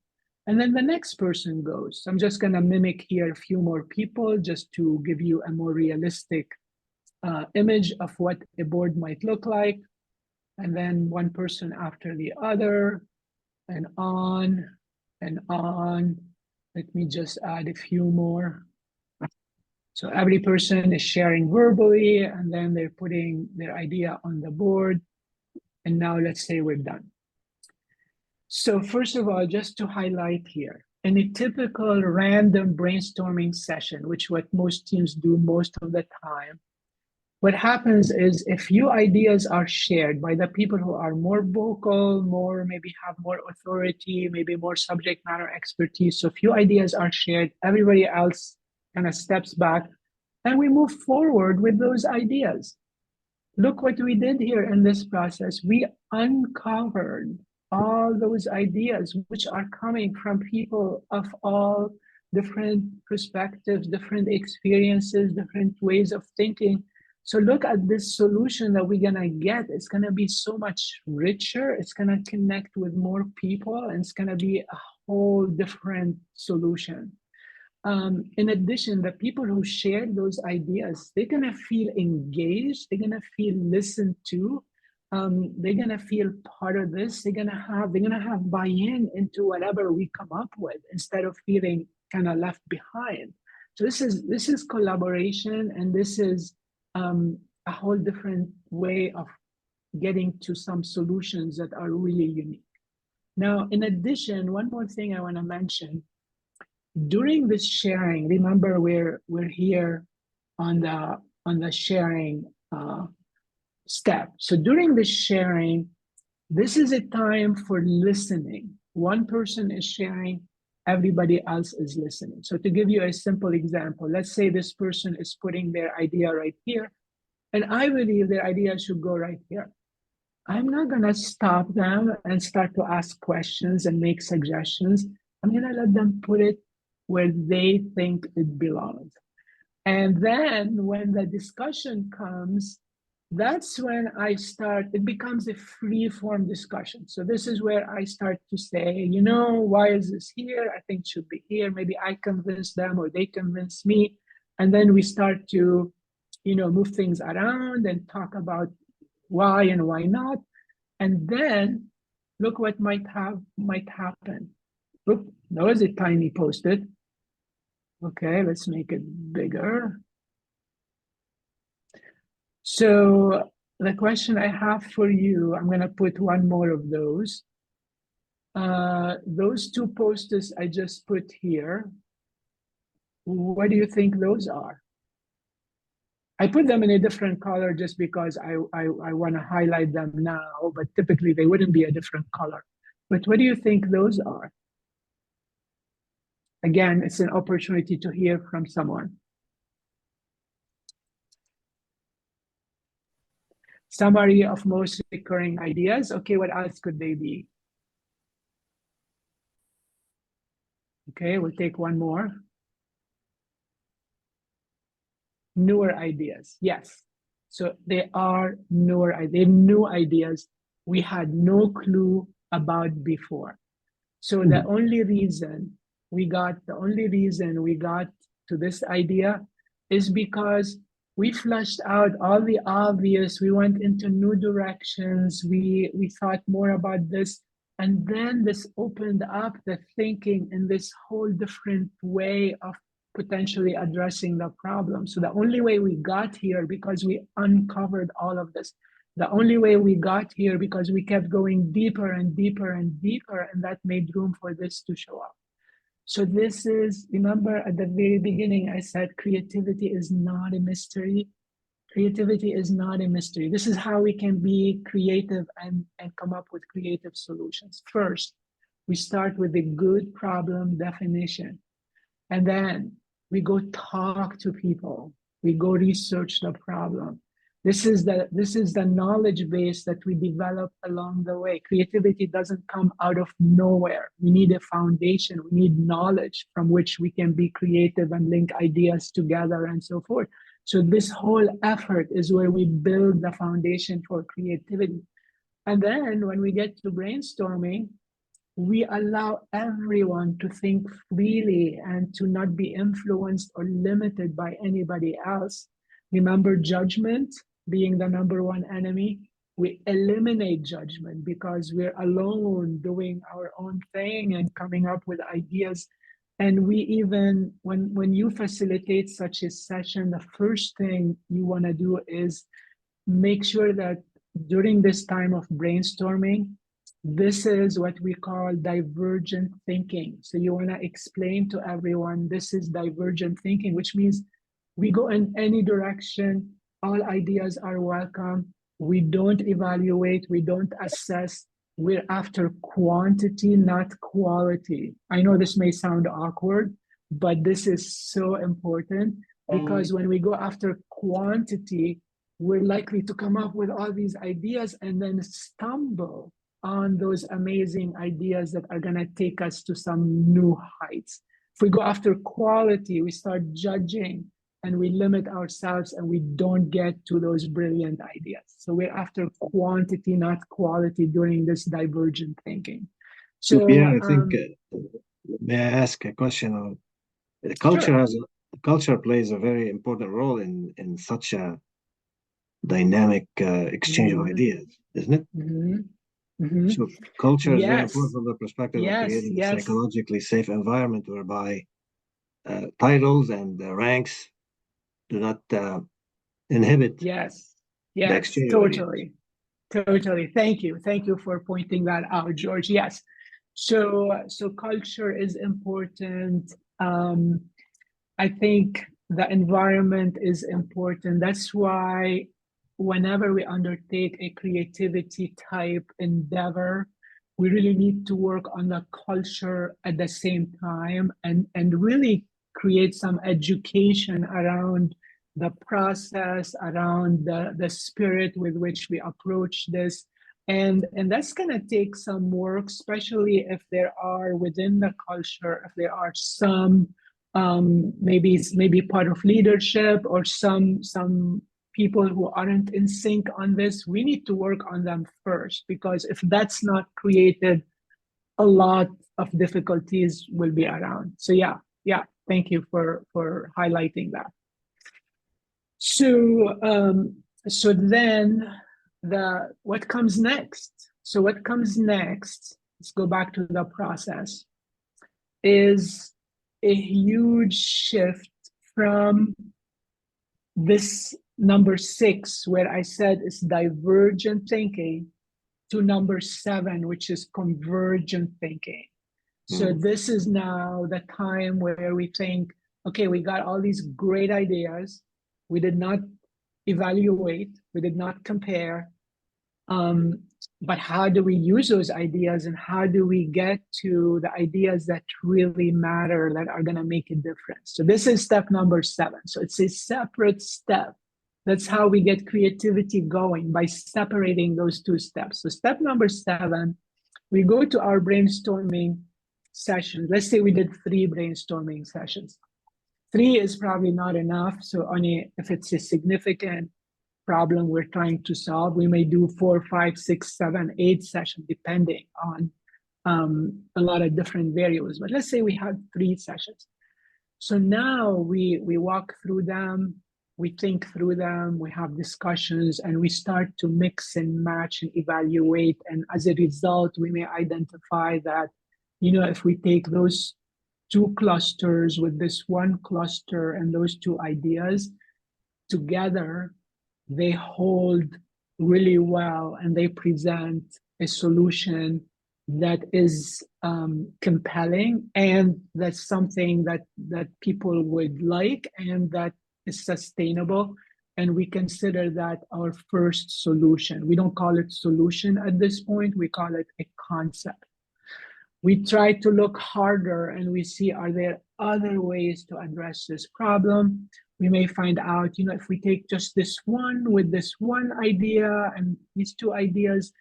And then the next person goes. I'm just going to mimic here a few more people just to give you a more realistic image of what a board might look like. And then one person after the other, and on and on. Let me just add a few more. So every person is sharing verbally, and then they're putting their idea on the board. And now let's say we're done. So first of all, just to highlight here, in a typical random brainstorming session, which what most teams do most of the time, what happens is a few ideas are shared by the people who are more vocal, maybe have more authority, maybe more subject matter expertise. So few ideas are shared, everybody else kind of steps back, and we move forward with those ideas. Look what we did here in this process. We uncovered all those ideas which are coming from people of all different perspectives, different experiences, different ways of thinking. So look at this solution that we're gonna get. It's gonna be so much richer. It's gonna connect with more people, and it's gonna be a whole different solution. In addition, the people who share those ideas, they're gonna feel engaged. They're gonna feel listened to. They're gonna feel part of this. They're gonna have buy-in into whatever we come up with instead of feeling kind of left behind. So this is collaboration, and this is a whole different way of getting to some solutions that are really unique. Now, in addition, one more thing I want to mention. During this sharing, remember we're here on the sharing step. So during the sharing, this is a time for listening. One person is sharing, everybody else is listening. So to give you a simple example, let's say this person is putting their idea right here, and I believe their idea should go right here. I'm not gonna stop them and start to ask questions and make suggestions. I'm gonna let them put it where they think it belongs. And then when the discussion comes, that's when it becomes a free-form discussion. So this is where I start to say, why is this here? I think it should be here. Maybe I convince them or they convince me. And then we start to, move things around and talk about why and why not. And then look what might happen. Look, that was a tiny post-it. Okay, let's make it bigger. So the question I have for you, I'm going to put one more of those. Those two post-its I just put here, what do you think those are? I put them in a different color just because I want to highlight them now, but typically they wouldn't be a different color. But what do you think those are? Again, it's an opportunity to hear from someone. Summary of most recurring ideas. Okay, what else could they be? Okay, we'll take one more. Newer ideas. Yes. So they are newer ideas. They're new ideas we had no clue about before. So the only reason we got to this idea is because we flushed out all the obvious. We went into new directions. We thought more about this. And then this opened up the thinking in this whole different way of potentially addressing the problem. So the only way we got here, because we uncovered all of this, the only way we got here because we kept going deeper and deeper and deeper, and that made room for this to show up. So this is, remember at the very beginning, I said creativity is not a mystery. Creativity is not a mystery. This is how we can be creative and come up with creative solutions. First, we start with a good problem definition. And then we go talk to people. We go research the problem. This is the knowledge base that we develop along the way. Creativity doesn't come out of nowhere. We need a foundation. We need knowledge from which we can be creative and link ideas together and so forth. So this whole effort is where we build the foundation for creativity. And then when we get to brainstorming, we allow everyone to think freely and to not be influenced or limited by anybody else. Remember judgment being the number one enemy? We eliminate judgment because we're alone doing our own thing and coming up with ideas. And we even, when you facilitate such a session, the first thing you want to do is make sure that during this time of brainstorming, this is what we call divergent thinking. So you want to explain to everyone this is divergent thinking, which means we go in any direction, all ideas are welcome. We don't evaluate, we don't assess. We're after quantity, not quality. I know this may sound awkward, but this is so important because when we go after quantity, we're likely to come up with all these ideas and then stumble on those amazing ideas that are going to take us to some new heights. If we go after quality, we start judging and we limit ourselves and we don't get to those brilliant ideas. So we're after quantity, not quality during this divergent thinking. So Pierre, I think, may I ask a question? On the culture sure. Culture plays a very important role in such a dynamic exchange of ideas, isn't it? So culture is very important from the perspective of creating a psychologically safe environment whereby titles and ranks do not inhibit the exchange of ideas. Totally. Thank you for pointing that out, George. Yes. So culture is important. I think the environment is important. That's why whenever we undertake a creativity type endeavor, we really need to work on the culture at the same time and really create some education around the process, around the spirit with which we approach this. And that's going to take some work, especially if there are within the culture, if there are some maybe part of leadership or some people who aren't in sync on this. We need to work on them first, because if that's not created, a lot of difficulties will be around. So yeah, thank you for highlighting that. So then what comes next? So what comes next, let's go back to the process, is a huge shift from this number 6, where I said it's divergent thinking, to number 7, which is convergent thinking. So this is now the time where we think, okay, we got all these great ideas. We did not evaluate, we did not compare, but how do we use those ideas, and how do we get to the ideas that really matter, that are going to make a difference? So this is step number 7. So it's a separate step. That's how we get creativity going, by separating those 2 steps. So step number 7, we go to our brainstorming sessions. Let's say we did 3 brainstorming sessions. 3 is probably not enough. So only if it's a significant problem we're trying to solve, we may do 4, 5, 6, 7, 8 sessions, depending on a lot of different variables. But let's say we had 3 sessions. So now we walk through them, we think through them, we have discussions, and we start to mix and match and evaluate. And as a result, we may identify that, if we take those 2 clusters with this 1 cluster and those 2 ideas together, they hold really well and they present a solution that is compelling, and that's something that people would like and that is sustainable. And we consider that our first solution. We don't call it solution at this point, we call it a concept. We try to look harder and we see, are there other ways to address this problem? We may find out, if we take just this one with this 1 idea and these 2 ideas,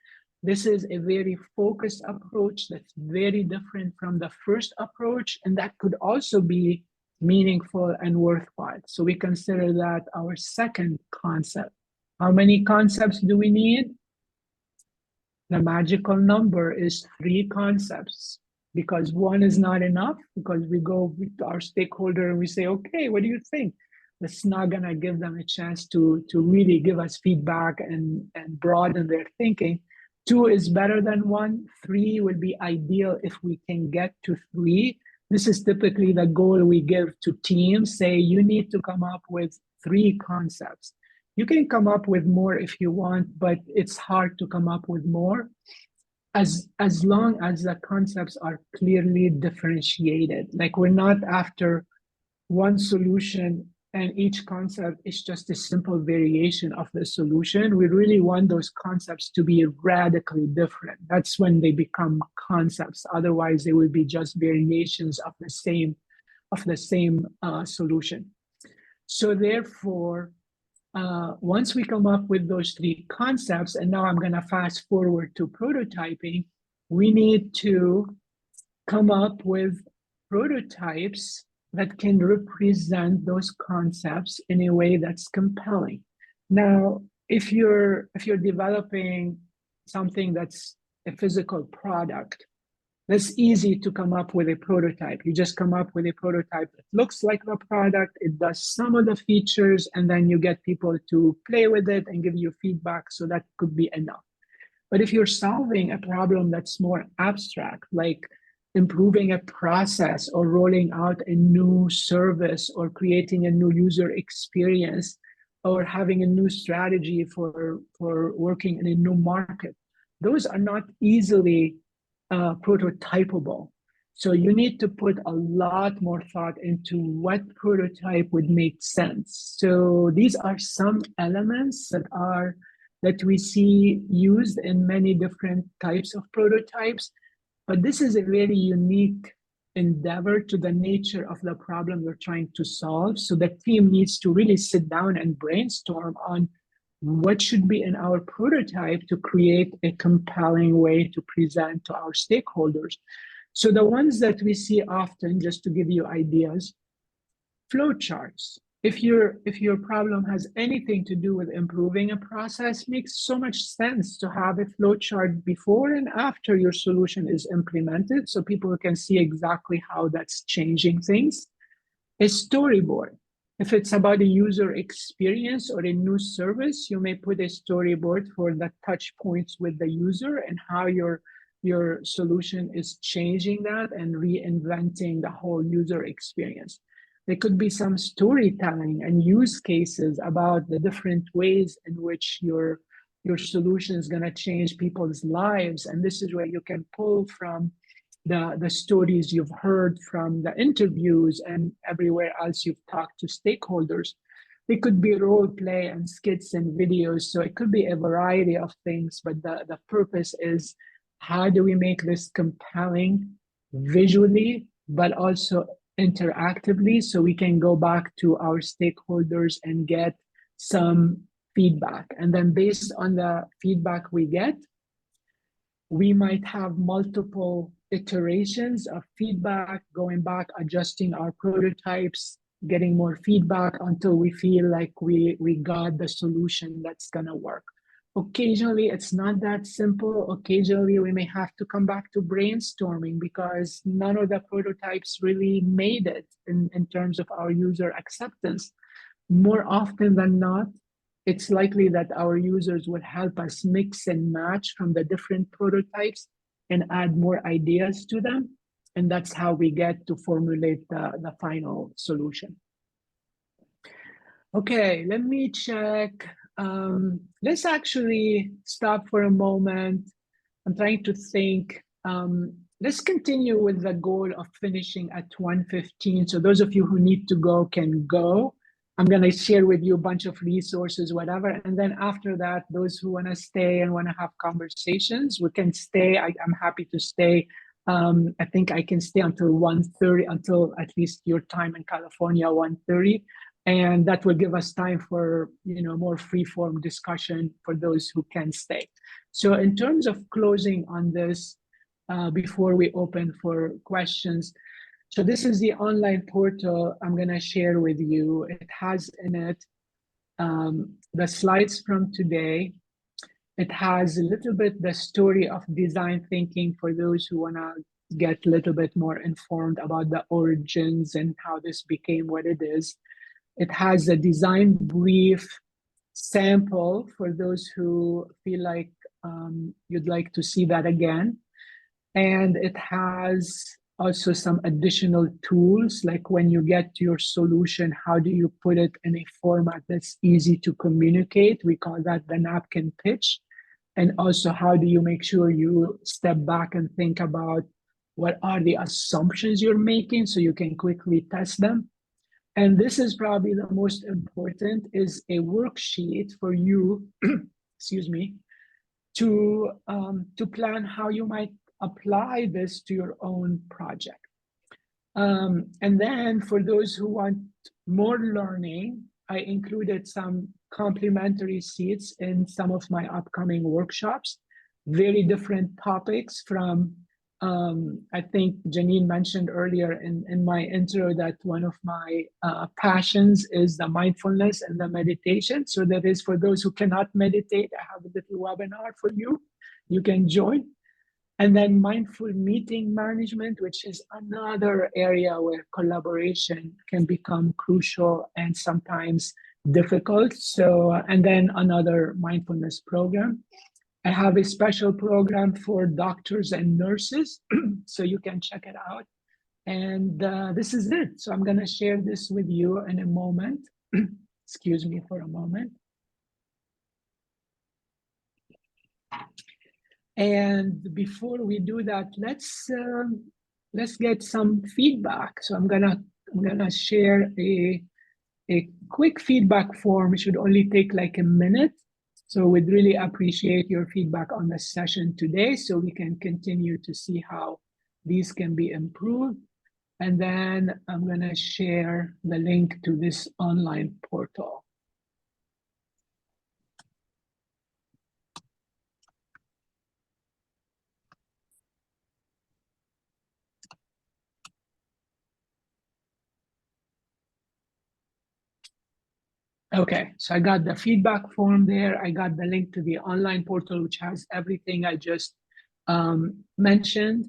this is a very focused approach that's very different from the first approach. And that could also be meaningful, and worthwhile. So we consider that our second concept. How many concepts do we need? The magical number is 3 concepts, because one is not enough, because we go with our stakeholder and we say, okay, what do you think? That's not gonna give them a chance to really give us feedback and broaden their thinking. 2 is better than 1. 3 would be ideal if we can get to 3. This is typically the goal we give to teams, say you need to come up with 3 concepts. You can come up with more if you want, but it's hard to come up with more as long as the concepts are clearly differentiated. Like, we're not after one solution and each concept is just a simple variation of the solution. We really want those concepts to be radically different. That's when they become concepts. Otherwise, they will be just variations of the same solution. So therefore, once we come up with those 3 concepts, and now I'm going to fast forward to prototyping, we need to come up with prototypes that can represent those concepts in a way that's compelling. Now, if you're developing something that's a physical product, that's easy to come up with a prototype. You just come up with a prototype that looks like the product, it does some of the features, and then you get people to play with it and give you feedback, so that could be enough. But if you're solving a problem that's more abstract, like improving a process or rolling out a new service or creating a new user experience or having a new strategy for working in a new market, those are not easily prototypable. So you need to put a lot more thought into what prototype would make sense. So these are some elements that we see used in many different types of prototypes, but this is a very unique endeavor to the nature of the problem we're trying to solve. So the team needs to really sit down and brainstorm on what should be in our prototype to create a compelling way to present to our stakeholders. So the ones that we see often, just to give you ideas, flowcharts. If your problem has anything to do with improving a process, makes so much sense to have a flowchart before and after your solution is implemented, so people can see exactly how that's changing things. A storyboard. If it's about a user experience or a new service, you may put a storyboard for the touch points with the user and how your solution is changing that and reinventing the whole user experience. There could be some storytelling and use cases about the different ways in which your solution is going to change people's lives. And this is where you can pull from the stories you've heard from the interviews and everywhere else you've talked to stakeholders. It could be role play and skits and videos. So it could be a variety of things, but the purpose is, how do we make this compelling visually, but also interactively, so we can go back to our stakeholders and get some feedback. And then based on the feedback we get, we might have multiple iterations of feedback, going back, adjusting our prototypes, getting more feedback until we feel like we got the solution that's gonna work. Occasionally, it's not that simple. Occasionally, we may have to come back to brainstorming because none of the prototypes really made it in terms of our user acceptance. More often than not, it's likely that our users would help us mix and match from the different prototypes and add more ideas to them. And that's how we get to formulate the final solution. Okay, let me check. Let's actually stop for a moment. I'm trying to think. Let's continue with the goal of finishing at 1:15. So those of you who need to go can go. I'm going to share with you a bunch of resources, whatever. And then after that, those who want to stay and want to have conversations, we can stay. I'm happy to stay. I think I can stay until 1:30, until at least your time in California, 1:30. And that will give us time for, more free-form discussion for those who can stay. So in terms of closing on this, before we open for questions, So this is the online portal I'm going to share with you. It has in it the slides from today. It has a little bit the story of design thinking for those who want to get a little bit more informed about the origins and how this became what it is. It has a design brief sample for those who feel like you'd like to see that again. And it has also some additional tools, like when you get your solution, how do you put it in a format that's easy to communicate? We call that the napkin pitch. And also, how do you make sure you step back and think about what are the assumptions you're making so you can quickly test them? And this is probably the most important, is a worksheet for you, excuse me, to plan how you might apply this to your own project. And then for those who want more learning, I included some complimentary seats in some of my upcoming workshops, very different topics from, I think Janine mentioned earlier in my intro that one of my passions is the mindfulness and the meditation. So that is for those who cannot meditate, I have a little webinar for you. You can join. And then mindful meeting management, which is another area where collaboration can become crucial and sometimes difficult. So, and then another mindfulness program. I have a special program for doctors and nurses, so you can check it out. And this is it. So I'm going to share this with you in a moment. Excuse me for a moment. And before we do that, let's get some feedback. So I'm gonna share a quick feedback form. It should only take like a minute. So we'd really appreciate your feedback on the session today, so we can continue to see how these can be improved. And then I'm gonna share the link to this online portal. Okay, so I got the feedback form there. I got the link to the online portal, which has everything I just mentioned.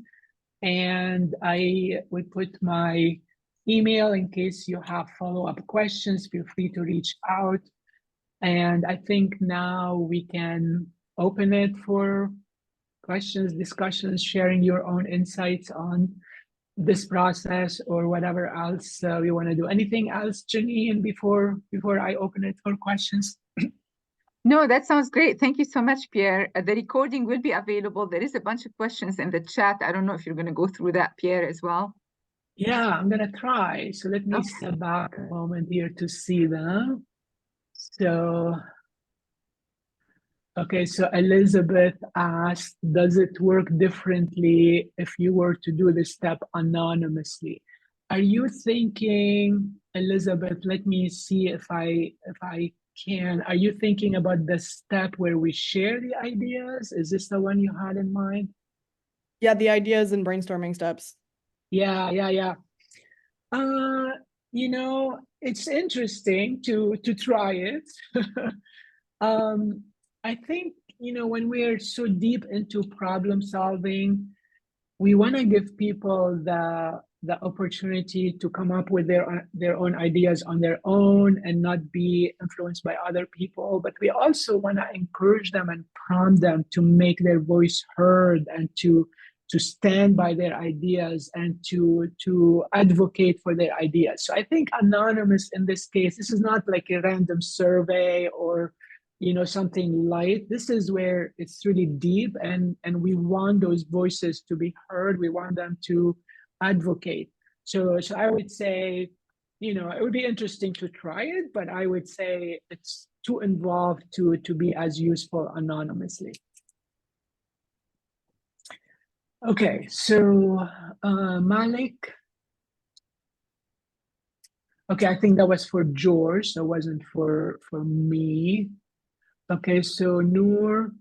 And I would put my email in case you have follow-up questions. Feel free to reach out. And I think now we can open it for questions, discussions, sharing your own insights on this process or whatever else we want to do. Anything else, Janine, before I open it for questions? No, that sounds great. Thank you so much, Pierre. The recording will be available. There is a bunch of questions in the chat. I don't know if you're going to go through that, Pierre, as well. Yeah, I'm going to try. So let me step back a moment here to see them. So, okay, so Elizabeth asked, does it work differently if you were to do this step anonymously? Are you thinking, Elizabeth, let me see if I can, are you thinking about the step where we share the ideas? Is this the one you had in mind? Yeah, the ideas and brainstorming steps. Yeah. You know, it's interesting to try it. I think, you know, when we're so deep into problem solving, we want to give people the opportunity to come up with their own ideas on their own and not be influenced by other people. But we also want to encourage them and prompt them to make their voice heard and to stand by their ideas and to advocate for their ideas. So I think anonymous in this case, this is not like a random survey or, you know, something light. This is where it's really deep, and we want those voices to be heard. We want them to advocate. So I would say, you know, it would be interesting to try it, but I would say it's too involved to be as useful anonymously. Okay, so Malik. Okay, I think that was for George. That wasn't for me. Okay, so Noor,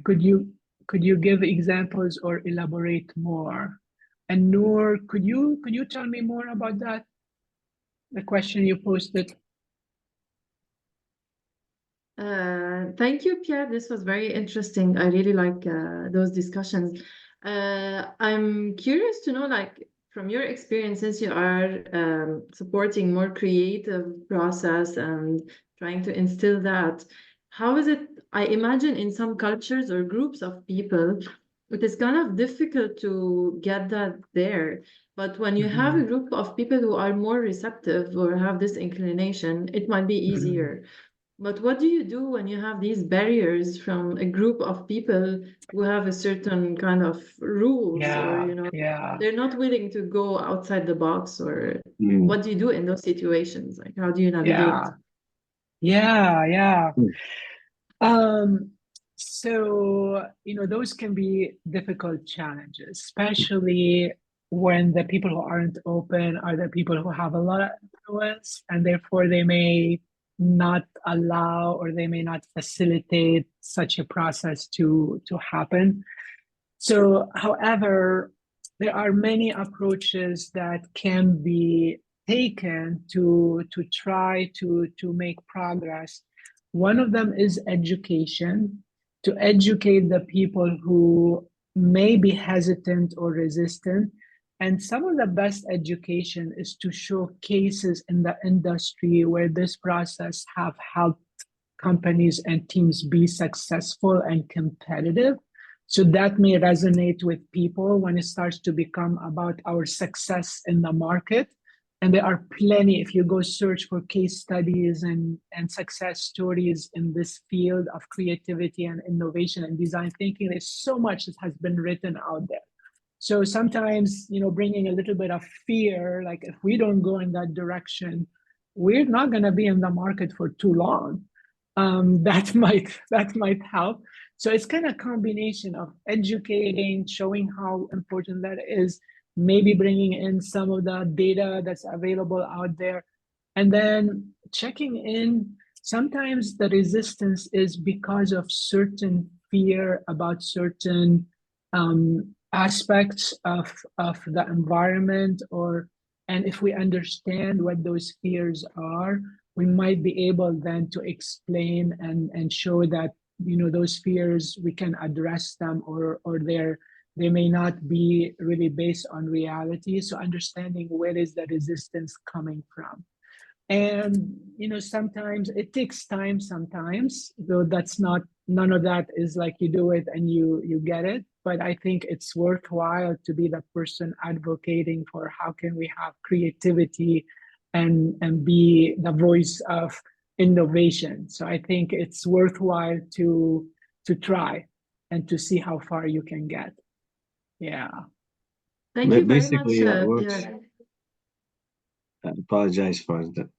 could you could you give examples or elaborate more? And Noor, could you tell me more about that? The question you posted. Thank you, Pierre. This was very interesting. I really like those discussions. I'm curious to know, like, from your experience, since you are supporting more creative process and trying to instill that, how is it? I imagine in some cultures or groups of people, it is kind of difficult to get that there. But when you have a group of people who are more receptive or have this inclination, it might be easier. But what do you do when you have these barriers from a group of people who have a certain kind of rules, or, you know, they're not willing to go outside the box, or what do you do in those situations? Like, how do you navigate? So, you know, those can be difficult challenges, especially when the people who aren't open are the people who have a lot of influence, and therefore they may not allow or they may not facilitate such a process to happen. So, however, there are many approaches that can be taken to try to make progress. One of them is education, to educate the people who may be hesitant or resistant. And some of the best education is to show cases in the industry where this process have helped companies and teams be successful and competitive. So that may resonate with people when it starts to become about our success in the market. And there are plenty, if you go search for case studies and success stories in this field of creativity and innovation and design thinking, there's so much that has been written out there. So sometimes, you know, bringing a little bit of fear, like if we don't go in that direction, we're not going to be in the market for too long. That might help. So it's kind of a combination of educating, showing how important that is, maybe bringing in some of the data that's available out there, and then checking in. Sometimes the resistance is because of certain fear about certain aspects of the environment, and if we understand what those fears are, we might be able then to explain and show that, you know, those fears, we can address them, or they may not be really based on reality. So understanding where is the resistance coming from. And, you know, sometimes it takes time, sometimes, though that's not, none of that is like you do it and you get it. But I think it's worthwhile to be the person advocating for how can we have creativity and be the voice of innovation. So I think it's worthwhile to try and to see how far you can get. Yeah. Thank you very Basically, much, what works, Pierre. I apologize for that.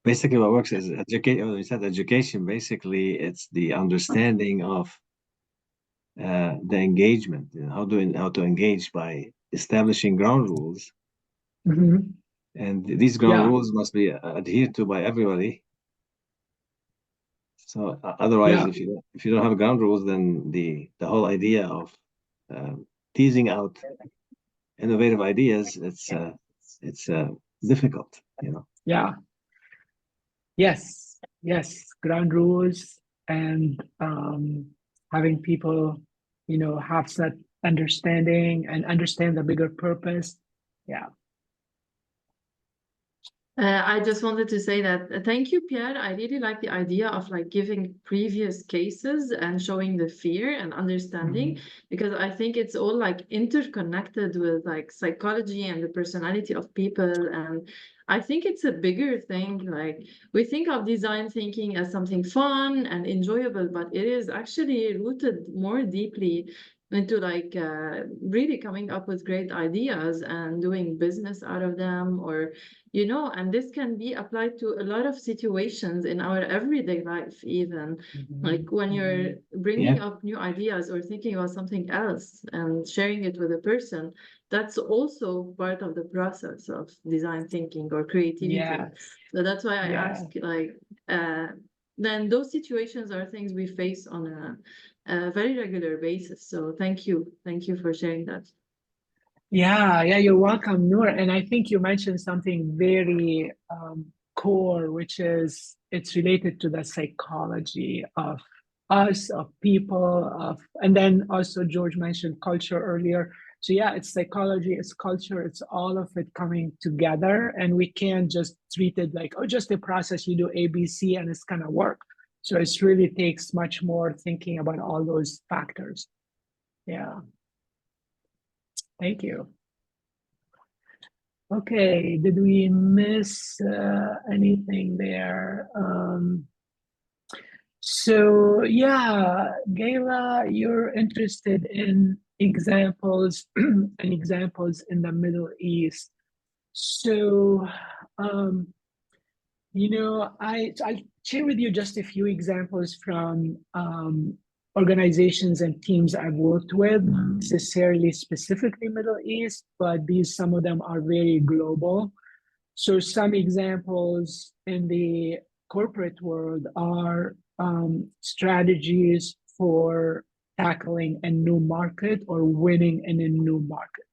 Basically, what works is education. We said education. Basically, it's the understanding of the engagement, and how to engage by establishing ground rules. And these ground rules must be adhered to by everybody. So otherwise, if you don't have ground rules, then the whole idea of teasing out innovative ideas, it's difficult, you know. Yes, ground rules, and having people, you know, have that understanding and understand the bigger purpose. I just wanted to say that thank you, Pierre. I really like the idea of like giving previous cases and showing the fear and understanding, because I think it's all like interconnected with like psychology and the personality of people. And I think it's a bigger thing. Like, we think of design thinking as something fun and enjoyable, but it is actually rooted more deeply into like really coming up with great ideas and doing business out of them, or, you know, and this can be applied to a lot of situations in our everyday life, even like when you're bringing up new ideas or thinking about something else and sharing it with a person. That's also part of the process of design thinking or creativity. So that's why I ask, like, then those situations are things we face on a very regular basis. So thank you for sharing that. Yeah, you're welcome, Noor. And I think you mentioned something very core, which is it's related to the psychology of us, of people, and then also George mentioned culture earlier. So yeah, it's psychology, it's culture, it's all of it coming together, and we can't just treat it like, oh, just a process, you do A, B, C, and it's gonna work. So it really takes much more thinking about all those factors. Yeah. Thank you. Okay, did we miss anything there? So yeah, Gayla, you're interested in examples and examples in the Middle East. So, you know, I'll share with you just a few examples from organizations and teams I've worked with, not necessarily specifically Middle East, but some of them are very global. So some examples in the corporate world are strategies for tackling a new market or winning in a new market.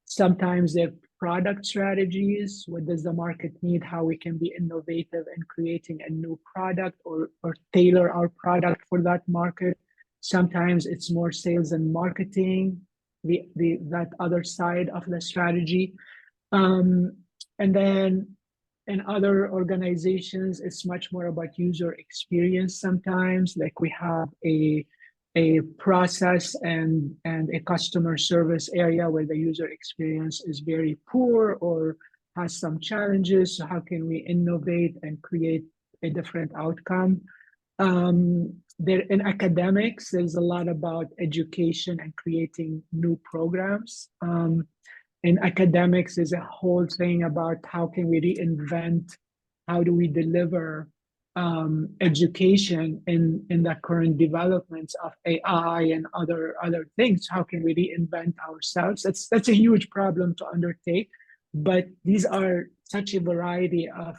Sometimes they're product strategies. What does the market need? How we can be innovative in creating a new product or tailor our product for that market. Sometimes it's more sales and marketing, that other side of the strategy. And then in other organizations, it's much more about user experience sometimes. Like we have a process and a customer service area where the user experience is very poor or has some challenges. So how can we innovate and create a different outcome? There in academics, there's a lot about education and creating new programs. In academics, there's a whole thing about how can we reinvent, how do we deliver education in the current developments of AI and other things. How can we reinvent ourselves? That's a huge problem to undertake, but these are such a variety of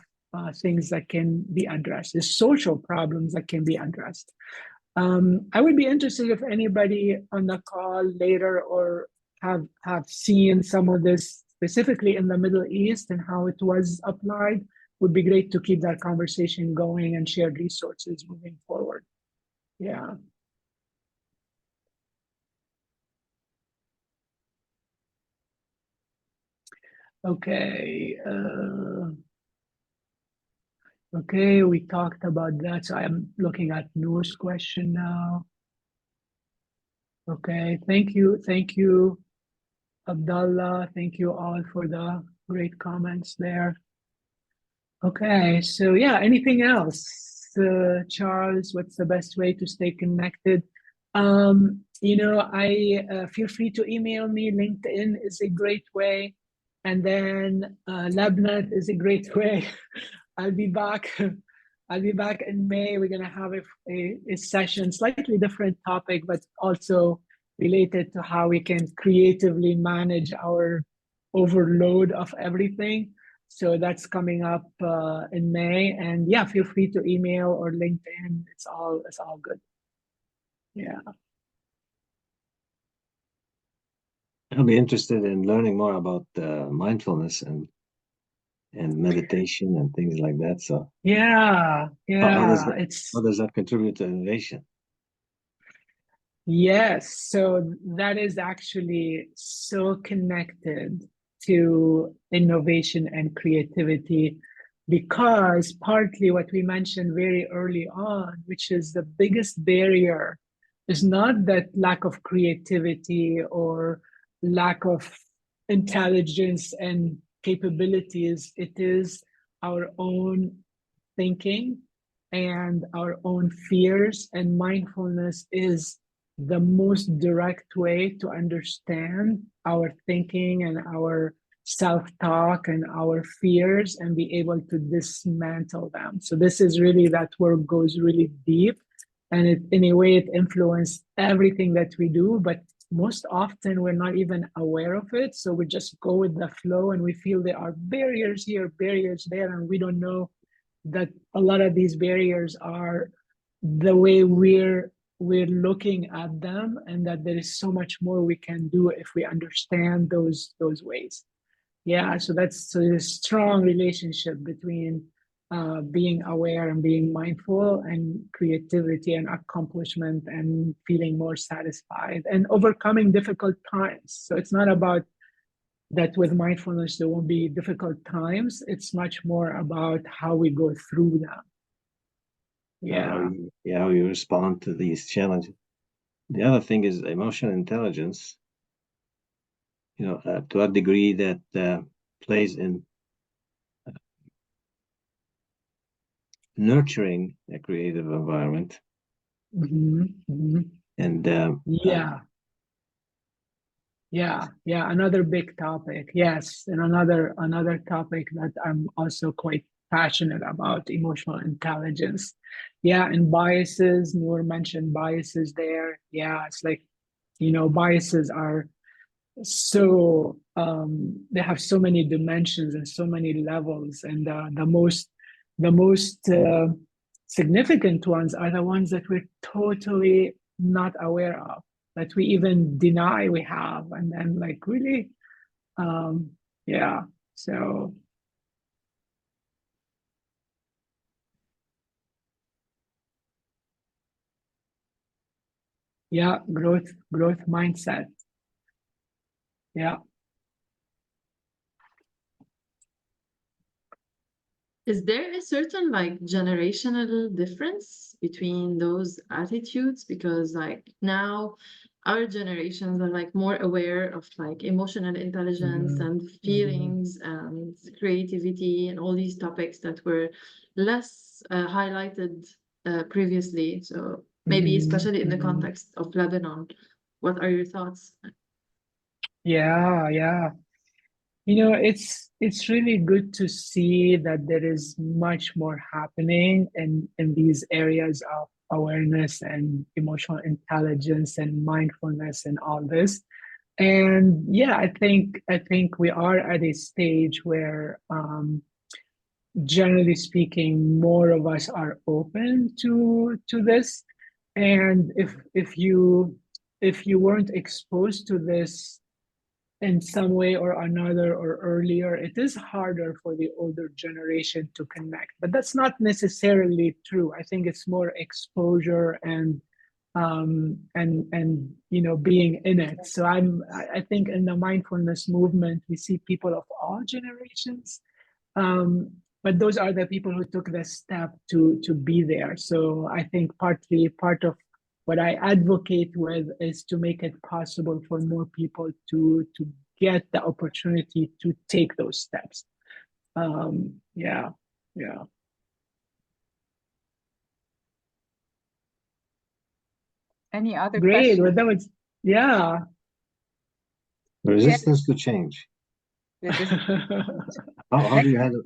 things that can be addressed. There's social problems that can be addressed. I would be interested if anybody on the call later or have seen some of this specifically in the Middle East and how it was applied. Would be great to keep that conversation going and share resources moving forward. Yeah. Okay. Okay, we talked about that. So I'm looking at Noor's question now. Okay, thank you, Abdallah. Thank you all for the great comments there. Okay, so yeah, anything else? Charles, what's the best way to stay connected? You know, I feel free to email me. LinkedIn is a great way. And then LebNet is a great way. I'll be back in May. We're gonna have a session, slightly different topic, but also related to how we can creatively manage our overload of everything. So that's coming up in May, and yeah, feel free to email or LinkedIn. It's all good. Yeah. I'll be interested in learning more about mindfulness and meditation and things like that. So yeah, how does that contribute to innovation? Yes, so that is actually so connected to innovation and creativity, because partly what we mentioned very early on, which is the biggest barrier, is not that lack of creativity or lack of intelligence and capabilities. It is our own thinking and our own fears, and mindfulness is the most direct way to understand our thinking and our self-talk and our fears and be able to dismantle them. So this is really, that work goes really deep, and in a way it influences everything that we do, but most often we're not even aware of it. So we just go with the flow and we feel there are barriers here, barriers there, and we don't know that a lot of these barriers are the way we're we're looking at them, and that there is so much more we can do if we understand those ways. Yeah, so that's a strong relationship between being aware and being mindful, and creativity and accomplishment and feeling more satisfied and overcoming difficult times. So it's not about that with mindfulness there won't be difficult times. It's much more about how we go through them. Yeah. How you respond to these challenges. The other thing is emotional intelligence. To a degree that plays in nurturing a creative environment. And another big topic. Yes, and another topic that I'm also quite passionate about, emotional intelligence. Yeah, and biases. Noor mentioned biases there. Yeah, it's like, biases are so they have so many dimensions and so many levels, and the most significant ones are the ones that we're totally not aware of, that we even deny we have, and then like really so growth mindset. Yeah. Is there a certain like generational difference between those attitudes? Because like now our generations are like more aware of like emotional intelligence and feelings and creativity and all these topics that were less highlighted previously. So maybe especially in the context of Lebanon, what are your thoughts? Yeah. It's really good to see that there is much more happening in these areas of awareness and emotional intelligence and mindfulness and all this. And yeah, I think we are at a stage where generally speaking, more of us are open to this. And if you weren't exposed to this in some way or another or earlier, it is harder for the older generation to connect. But that's not necessarily true. I think it's more exposure and being in it. So I think in the mindfulness movement we see people of all generations, but those are the people who took the step to be there. So I think part of what I advocate with is to make it possible for more people to get the opportunity to take those steps. Yeah. Any other Great. questions? Well, that was, yeah. Resistance to change. How do you handle?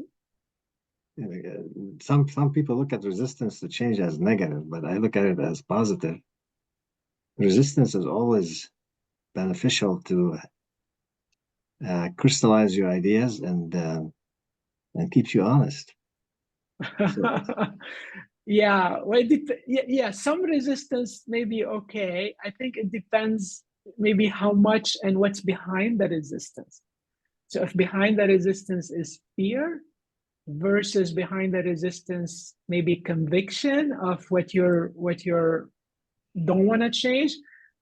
Some people look at resistance to change as negative, but I look at it as positive. Resistance is always beneficial to crystallize your ideas and keeps you honest. Yeah, well, some resistance may be okay. I think it depends maybe how much and what's behind the resistance. So if behind the resistance is fear versus behind the resistance maybe conviction of what you're don't want to change,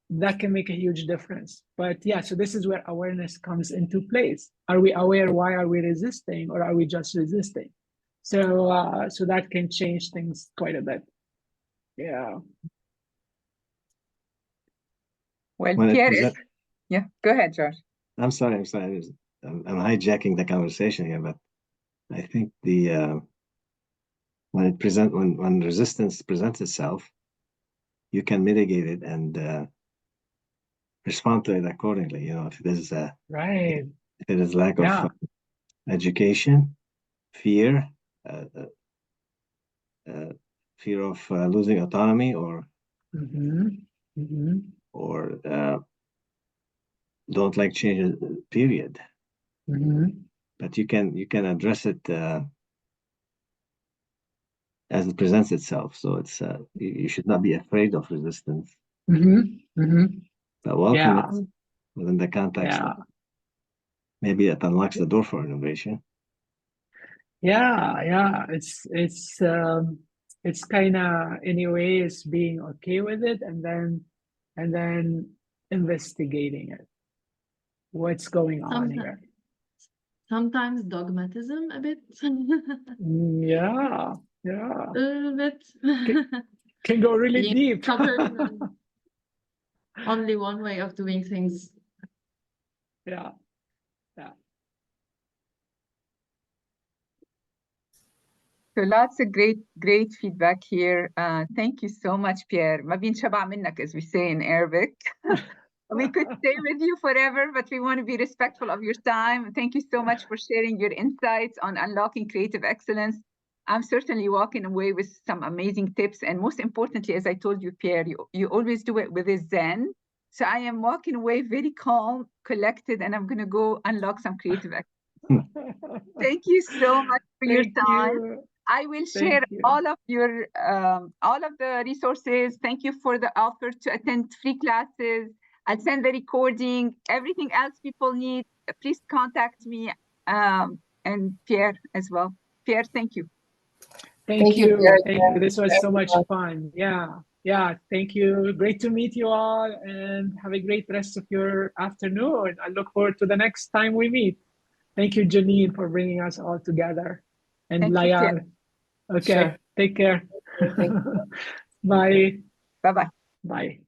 that can make a huge difference. But yeah, so this is where awareness comes into place. Are we aware? Why are we resisting, or are we just resisting? So so that can change things quite a bit. Yeah. Well, Pierre, yeah, go ahead, George. I'm sorry. I'm hijacking the conversation here, but I think when resistance presents itself, you can mitigate it and respond to it accordingly. If it is right, if it is lack of education, fear, fear of losing autonomy, or or don't like changes, period. But you can address it as it presents itself. So it's you should not be afraid of resistance, Mm-hmm. but welcome Yeah. it within the context Yeah. of maybe it unlocks the door for innovation. Yeah. It's kind of, in a way, is being okay with it, and then investigating it. What's going on here? Sometimes dogmatism a bit. Yeah. A little bit. Can go really You deep. stubborn and only one way of doing things. Yeah. So lots of great feedback here. Thank you so much, Pierre. ما بينشبع منك, as we say in Arabic. We could stay with you forever, but we want to be respectful of your time. Thank you so much for sharing your insights on unlocking creative excellence. I'm certainly walking away with some amazing tips. And most importantly, as I told you, Pierre, you always do it with a zen. So I am walking away very calm, collected, and I'm going to go unlock some creative excellence. Thank you so much for your time. I will share all of the resources. Thank you for the offer to attend free classes. I'll send the recording. Everything else people need, please contact me, and Pierre as well. Pierre, thank you. Thank you. Pierre. Thank you. This was so much fun. Yeah. Thank you. Great to meet you all, and have a great rest of your afternoon. I look forward to the next time we meet. Thank you, Janine, for bringing us all together. And Layal. Okay, sure. Take care. Thank you. Bye. Bye-bye. Bye.